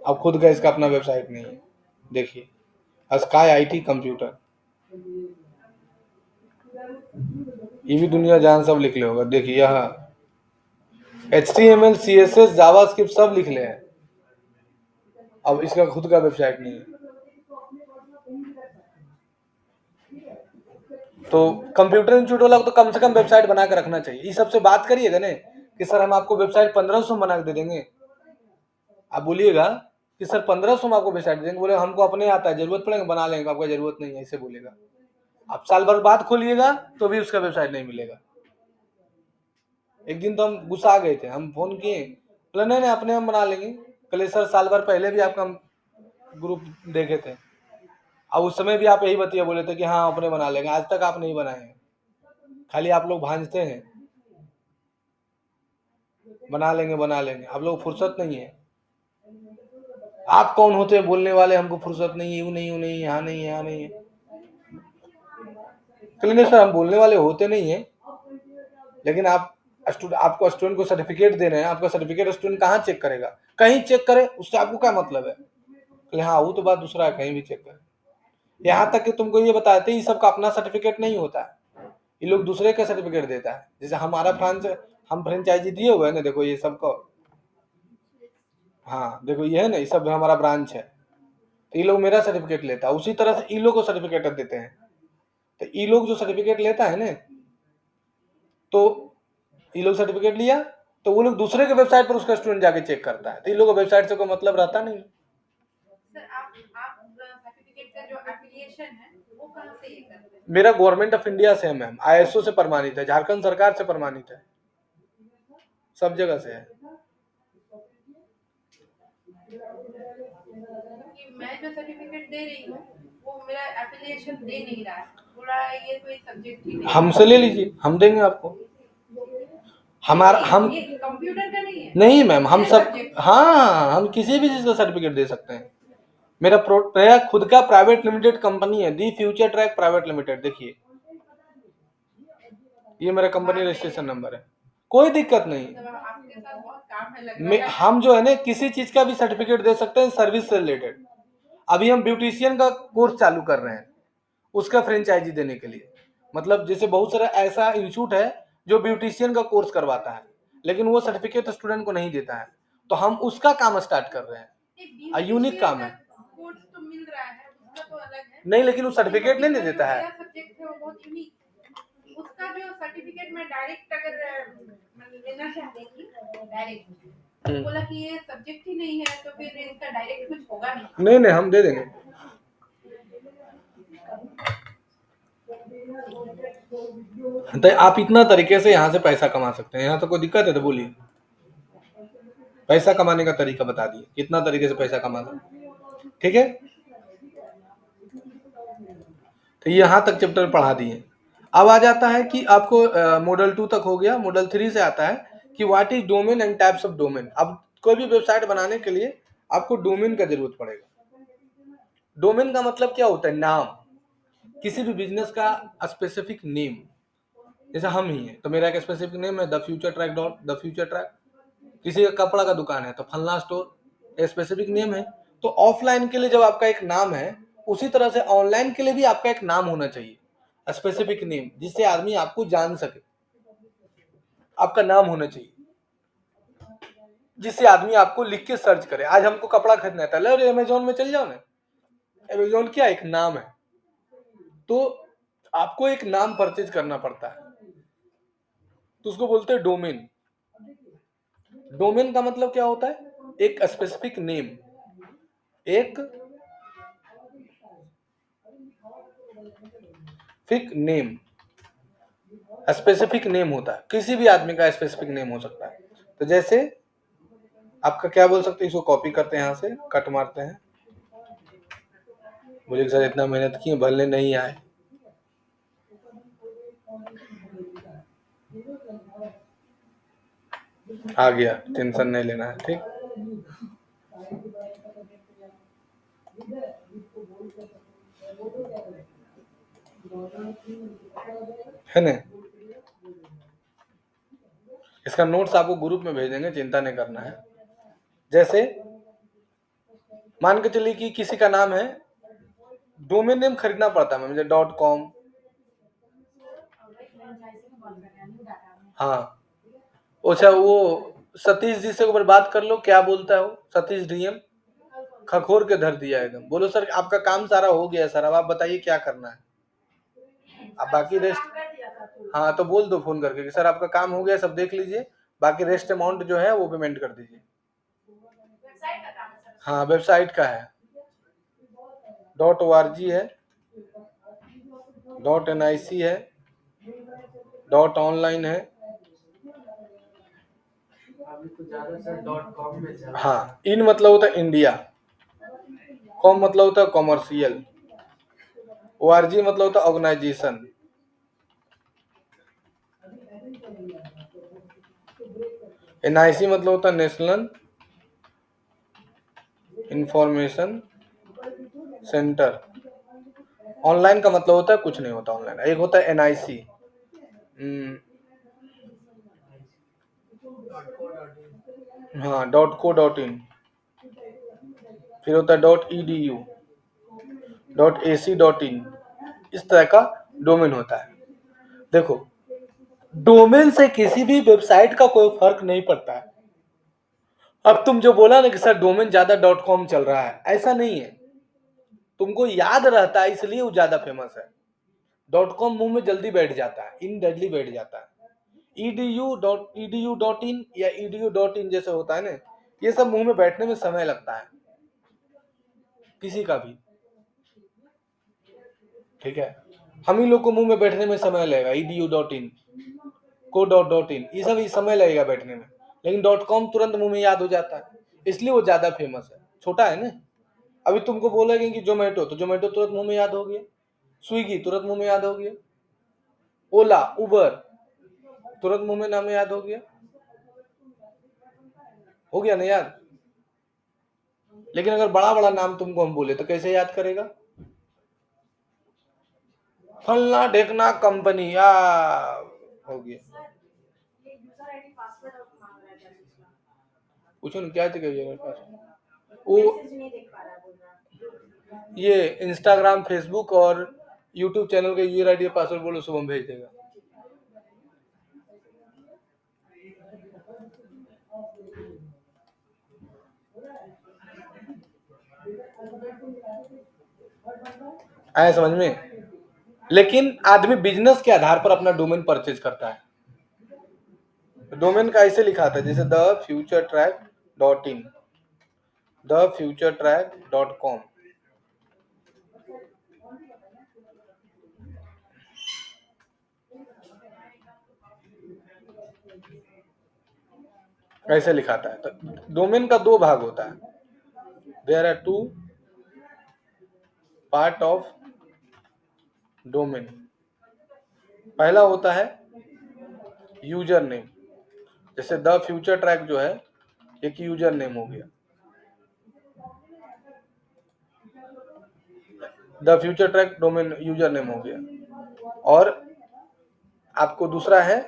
Speaker 1: अब खुद का इसका अपना वेबसाइट नहीं है। देखिए स्काई आईटी कंप्यूटर, ये भी दुनिया जहान सब लिख ले होगा। देखिए यहाँ HTML, CSS, जावास्क्रिप्ट सब लिख ले हैं। अब इसका खुद का वेबसाइट नहीं है। तो कंप्यूटर इंस्टीट्यूट वाला तो कम से कम वेबसाइट बना के रखना चाहिए। इस सबसे बात करिएगा ना कि सर हम आपको वेबसाइट 1500 बना के दे देंगे, आप बोलिएगा कि सर 1500 में आपको वेबसाइट देंगे, बोले हमको अपने आता है, जरूरत पड़ेगा बना लेंगे, आपको जरूरत नहीं है, ऐसे बोलेगा। आप साल भर बाद खोलिएगा तो भी उसका वेबसाइट नहीं मिलेगा। एक दिन तो हम गुस्सा आ गए थे, हम फोन किए, बोले नहीं अपने हम बना लेंगे। कल सर साल भर पहले भी आपका ग्रुप देखे थे, अब उस समय भी आप यही बतिया बोले थे कि हाँ अपने बना लेंगे, आज तक आप नहीं बनाए हैं, खाली आप लोग भांजते हैं, बना लेंगे। आप लोग फुर्सत नहीं है। आप कौन होते हैं बोलने वाले, हमको फुर्सत नहीं है, यूं नहीं, यहाँ नहीं है। नहीं सर हम बोलने वाले होते नहीं है, लेकिन आपको स्टूडेंट को सर्टिफिकेट दे रहे हैं, आपका सर्टिफिकेट स्टूडेंट कहाँ चेक करेगा? कहीं चेक करे, उससे आपको क्या मतलब है? हाँ वो तो बात दूसरा है, कहीं भी चेक करे। यहाँ तक कि तुमको ये बताते हैं सबका अपना सर्टिफिकेट नहीं होता है, ये लोग दूसरे का सर्टिफिकेट देता है। जैसे हमारा हम फ्रेंचाइजी दिए हुए है ना, देखो ये सबको, हाँ देखो ये है ना, ये सब हमारा ब्रांच है, तो ये लोग मेरा सर्टिफिकेट लेता है, उसी तरह से ई लोग को सर्टिफिकेट देते हैं। तो ई लोग जो सर्टिफिकेट लेता है ना, तो ये लोग सर्टिफिकेट लिया तो वो लोग दूसरे के वेबसाइट पर उसका स्टूडेंट जाके चेक करता है, तो इन लोगों को वेबसाइट से कोई मतलब रहता नहीं।
Speaker 4: सर आप सर्टिफिकेट का जो एप्लीकेशन है वो कहाँ से ये करते हैं?
Speaker 1: मेरा गवर्नमेंट ऑफ इंडिया से है मैम, ISO से प्रमाणित है, झारखंड सरकार से प्रमाणित है, सब जगह से है।
Speaker 4: कि मैं जो सर्टिफिकेट दे रही हूँ वो मेरा एप्लीकेशन दे नहीं रहा है, पूरा ये कोई सब्जेक्ट ही नहीं है।
Speaker 1: हमसे ले लीजिए, हम देंगे आपको। हमारा हम
Speaker 4: ये कंप्यूटर का नहीं है?
Speaker 1: नहीं मैम, हम
Speaker 4: ये
Speaker 1: सब
Speaker 4: subject।
Speaker 1: हाँ, हम किसी भी चीज का सर्टिफिकेट दे सकते हैं। मेरा खुद का प्राइवेट लिमिटेड कंपनी है, the future track private limited. देखिए ये मेरा कंपनी रजिस्ट्रेशन नंबर है, कोई दिक्कत नहीं।
Speaker 4: मतलब आपके साथ बहुत काम है लग रहा है।
Speaker 1: हम जो है ना किसी चीज का भी सर्टिफिकेट दे सकते हैं सर्विस से रिलेटेड। अभी हम ब्यूटिशियन का कोर्स चालू कर रहे हैं, उसका फ्रेंचाइजी देने के लिए। मतलब जैसे बहुत सारा ऐसा इंस्टीट्यूट है जो ब्यूटिशियन का कोर्स करवाता है, लेकिन वो सर्टिफिकेट स्टूडेंट को नहीं देता है, तो हम उसका काम स्टार्ट कर रहे हैं। यूनिक काम है।
Speaker 4: कोर्स तो मिल रहा है, उसका तो अलग है।
Speaker 1: नहीं, लेकिन वो सर्टिफिकेट नहीं देता है।
Speaker 4: मेरा सब्जेक्ट है वो बहुत यूनिक, उसका जो सर्टिफिकेट मैं डायरेक्ट अगर लेना चाहती थी डायरेक्ट, बोला कि ये सब्जेक्ट ही नहीं है तो फिर इसका डायरेक्ट कुछ होगा नहीं।
Speaker 1: नहीं, हम दे देंगे। तो आप इतना तरीके से यहाँ से पैसा कमा सकते हैं, यहाँ तो कोई दिक्कत है तो बोलिए। पैसा कमाने का तरीका बता दिए, कितना तरीके से पैसा कमा सकते, ठीक है। तो यहाँ तक चैप्टर पढ़ा दिए। अब आ जाता है कि आपको मॉडल 2 तक हो गया। मॉडल 3 से आता है कि what is domain and types of domain. अब कोई भी वेबसाइट बनाने के लिए आपको डोमेन का जरूरत पड़ेगा। डोमेन का मतलब क्या होता है? नाम, किसी भी बिजनेस का स्पेसिफिक नेम। जैसे हम ही हैं तो मेरा एक स्पेसिफिक नेम है the future track dot the future track. किसी का कपड़ा का दुकान है तो फलना स्टोर, स्पेसिफिक नेम है। तो ऑफलाइन के लिए जब आपका एक नाम है, उसी तरह से ऑनलाइन के लिए भी आपका एक नाम होना चाहिए, स्पेसिफिक नेम, जिससे आदमी आपको जान सके। आपका नाम होना चाहिए जिससे आदमी आपको लिख के सर्च करे। आज हमको कपड़ा खरीदना है, पहले अमेजोन में चल जाओ ना। अमेजोन क्या एक नाम है, तो आपको एक नाम परचेज करना पड़ता है, तो उसको बोलते हैं डोमेन। डोमेन का मतलब क्या होता है? एक स्पेसिफिक नेम, एक फिक नेम, स्पेसिफिक नेम होता है। किसी भी आदमी का स्पेसिफिक नेम हो सकता है। तो जैसे आपका क्या बोल सकते हैं, इसको कॉपी करते हैं, यहाँ से कट मारते हैं। बोले सर इतना मेहनत किए भले नहीं आए। आ गया, टेंशन नहीं लेना है, ठीक। है ना? इसका नोट्स आपको ग्रुप में भेज देंगे, चिंता नहीं करना है। जैसे मान के चलिए कि किसी का नाम है, डोमेन नेम खरीदना पड़ता है मुझे .com। हाँ, अच्छा वो सतीश जी से एक बार बात कर लो, क्या बोलता है वो सतीश डीएम, खखोर के धर दिया एकदम। बोलो सर आपका काम सारा हो गया सर, अब आप बताइए क्या करना है। अब बाकी रेस्ट, हाँ तो बोल दो फोन करके कि सर आपका काम हो गया, सब देख लीजिए, बाकी रेस्ट अमाउंट जो है वो पेमेंट कर दीजिए। हाँ वेबसाइट का है, .org है, .nic है, .online है।
Speaker 3: अभी तो ज्यादा सर .com में चल रहा है।
Speaker 1: हाँ, इन मतलब होता है इंडिया, कॉम मतलब होता है कॉमर्शियल, ORG मतलब होता है ऑर्गेनाइजेशन, NIC मतलब होता है नेशनल इंफॉर्मेशन सेंटर। ऑनलाइन का मतलब होता है कुछ नहीं होता ऑनलाइन। एक होता है NIC, हाँ .co.in, फिर होता है .edu, .ac.in, इस तरह का डोमेन होता है। देखो डोमेन से किसी भी वेबसाइट का कोई फर्क नहीं पड़ता है। अब तुम जो बोला ना कि सर डोमेन ज्यादा .com चल रहा है, ऐसा नहीं है, तुमको याद रहता है इसलिए वो ज्यादा फेमस है। .com मुंह में जल्दी बैठ जाता है, इनडेडली बैठ जाता है, edu.in या edu.in जैसे होता है ना, ये सब मुंह में बैठने में समय लगता है किसी का भी, ठीक है। हम ही लोग को मुंह में बैठने में समय लगेगा, edu.in co.in ये सब समय लगेगा बैठने में, लेकिन .com तुरंत मुंह में याद हो जाता है, इसलिए वो ज्यादा फेमस है। छोटा है ना, अभी तुमको बोलेंगे कि जोमेटो, तो जोमेटो तुरंत मुंह में याद हो गया, स्विगी तुरंत मुंह में याद हो गया, ओला उबर तुरंत मुंह में नाम याद हो गया ना याद। लेकिन अगर बड़ा बड़ा नाम तुमको हम बोले तो कैसे याद करेगा? फलना ढेकना कंपनी, या हो गया।
Speaker 2: ये यूजर आईडी पासवर्ड मांग रहा है क्या चीज का?
Speaker 1: पूछो ना क्या चाहिए मेरे पास। वो
Speaker 2: मैसेज नहीं देख पा रहा बोल रहा।
Speaker 1: ये इंस्टाग्राम फेसबुक और यूट्यूब चैनल का यूजर आईडी पासवर्ड बोलो, शुभम भेज देगा। आया समझ में? लेकिन आदमी बिजनेस के आधार पर अपना डोमेन परचेज करता है। डोमेन का ऐसे लिखा था जैसे thefuturetrack.in, thefuturetrack.com, ऐसे लिखा था। तो डोमेन का दो भाग होता है, there are two part of domain. पहला होता है यूजर नेम, जैसे द फ्यूचर ट्रैक जो है एक यूजर नेम हो गया, the future track domain user name हो गया। और आपको दूसरा है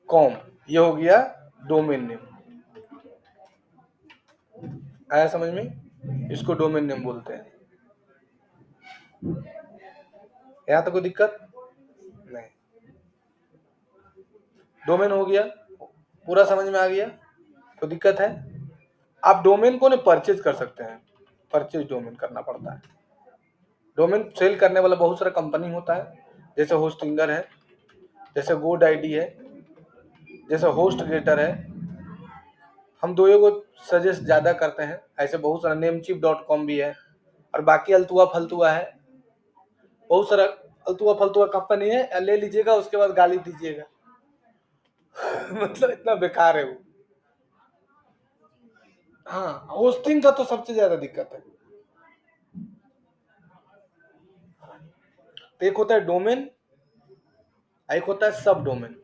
Speaker 1: कॉम, ये हो गया डोमेन नेम। आया समझ में? इसको डोमेन नेम बोलते हैं। यहां तो कोई दिक्कत नहीं, डोमेन हो गया, पूरा समझ में आ गया? तो दिक्कत है? आप डोमेन को ना परचेज कर सकते हैं, परचेज डोमेन करना पड़ता है। डोमेन सेल करने वाला बहुत सारा कंपनी होता है, जैसे होस्टिंगर है, जैसे गोड आईडी है, जैसे होस्ट गेटर है। हम दोनों को सजेस्ट ज्यादा करते हैं, ऐसे बहुत सारा namecheap.com भी है, और बाकी अल्तुआ फल्तुआ है, बहुत सारा अल्तुआ फल्तुआ कंपनी है, ले लीजिएगा उसके बाद गाली दीजिएगा। मतलब इतना बेकार है वो। हाँ, होस्टिंग का तो सबसे ज्यादा दिक्कत है। तो एक होता है डोमेन, एक होता है सब डोमेन।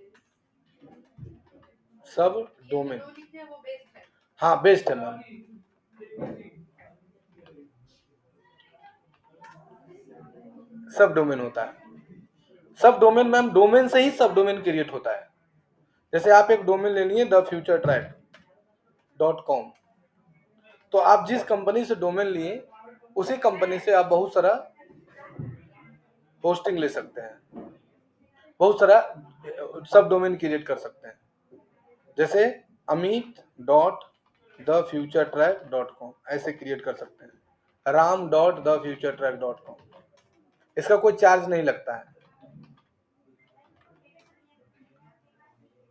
Speaker 1: सब डोमेन,
Speaker 4: जो लिखे वो बेस्ट है।
Speaker 1: हाँ बेस्ट है मैम। सब डोमेन होता है, सब डोमेन मैम, डोमेन से ही सब डोमेन क्रिएट होता है। जैसे आप एक डोमेन लेनी है thefuturetrack.com, तो आप जिस कंपनी से डोमेन लिए उसी कंपनी से आप बहुत सारा होस्टिंग ले सकते हैं, बहुत सारा सब डोमेन क्रिएट कर सकते हैं। जैसे amit.thefuturetrack.com ऐसे क्रिएट कर सकते हैं, ram.thefuturetrack.com, इसका कोई चार्ज नहीं लगता है।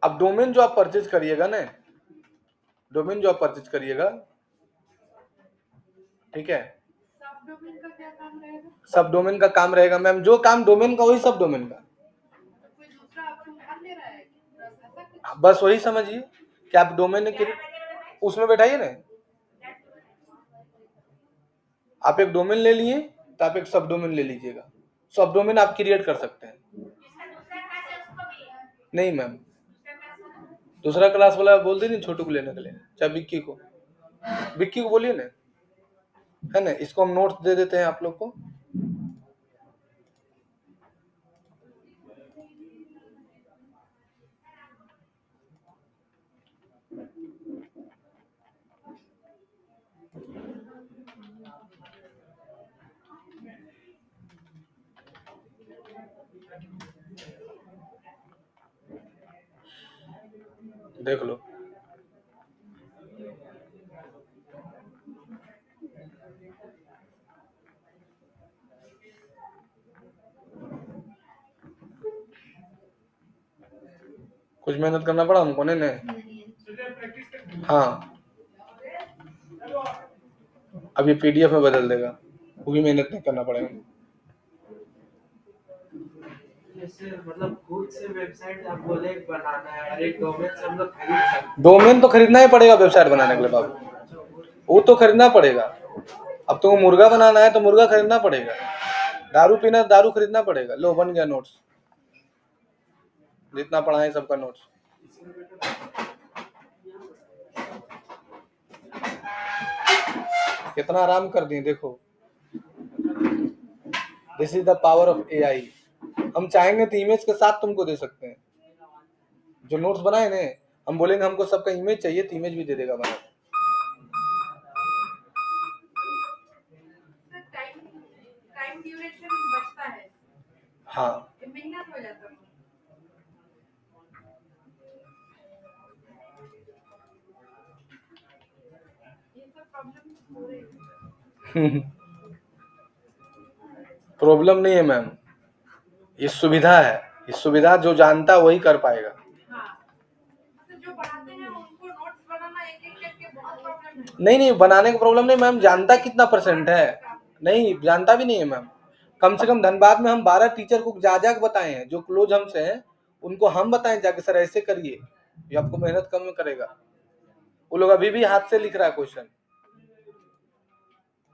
Speaker 1: अब डोमेन जो आप परचेज करिएगा ना, डोमेन जो आप परचेज करिएगा, ठीक है,
Speaker 4: सब डोमेन का क्या काम रहेगा?
Speaker 1: सब डोमेन का काम रहेगा मैम, जो काम डोमेन का वही सब डोमेन का,
Speaker 4: कोई दूसरा ऑप्शन कर ले रहा है बस ऐसा कुछ?
Speaker 1: बस वही समझिए कि आप डोमेन उसमें बैठाइए ना, आप एक डोमेन ले लिए तो आप एक सब डोमेन ले लीजिएगा, सब डोमेन आप क्रिएट कर सकते हैं। नहीं मैम, दूसरा क्लास वाला बोल दीजिए छोटू को लेने के लिए, चाहे विक्की को बोलिए ना, है ना, इसको हम नोट्स दे देते हैं आप लोग को। देख लो, कुछ मेहनत करना पड़ा हमको ने हाँ अब ये पीडीएफ में बदल देगा, वो भी मेहनत नहीं करना पड़ेगा।
Speaker 3: जैसे मतलब खुद से वेबसाइट आप बोले बनाना है और एक डोमेन से हम लोग खरीद सकते
Speaker 1: डोमेन तो खरीदना ही पड़ेगा वेबसाइट बनाने के लिए बाबू, वो तो खरीदना पड़ेगा। अब तुमको मुर्गा बनाना है तो मुर्गा खरीदना पड़ेगा, दारू पीना दारू खरीदना पड़ेगा। लो बन गया नोट्स, जितना पढ़ा है सबका नोट्स। कितना आराम कर दिए देखो। This is the power of AI. हम चाहेंगे तो इमेज के साथ तुमको दे सकते हैं। जो नोट्स बनाए ने, हम बोलेंगे हमको सबका इमेज चाहिए तो इमेज भी दे देगा बना के।
Speaker 4: टाइम ड्यूरेशन बचता है,
Speaker 1: हाँ
Speaker 4: मेहनत हो जाता है। ये सब प्रॉब्लम हो रही है।
Speaker 1: प्रॉब्लम नहीं है मैम, ये सुविधा है। ये सुविधा जो जानता है वही कर पाएगा।
Speaker 4: हाँ, मतलब जो पढ़ाते हैं उनको नोट्स बनाना एक एक करके बहुत प्रॉब्लम है।
Speaker 1: नहीं बनाने का प्रॉब्लम नहीं मैम, जानता कितना परसेंट है, नहीं जानता भी नहीं है मैम। कम से कम धनबाद में हम 12 टीचर को जा बताए हैं जो क्लोज हमसे हैं, उनको हम बताएं जाके सर ऐसे करिए, ये आपको मेहनत कम करेगा। वो लोग अभी भी हाथ से लिख रहा है क्वेश्चन।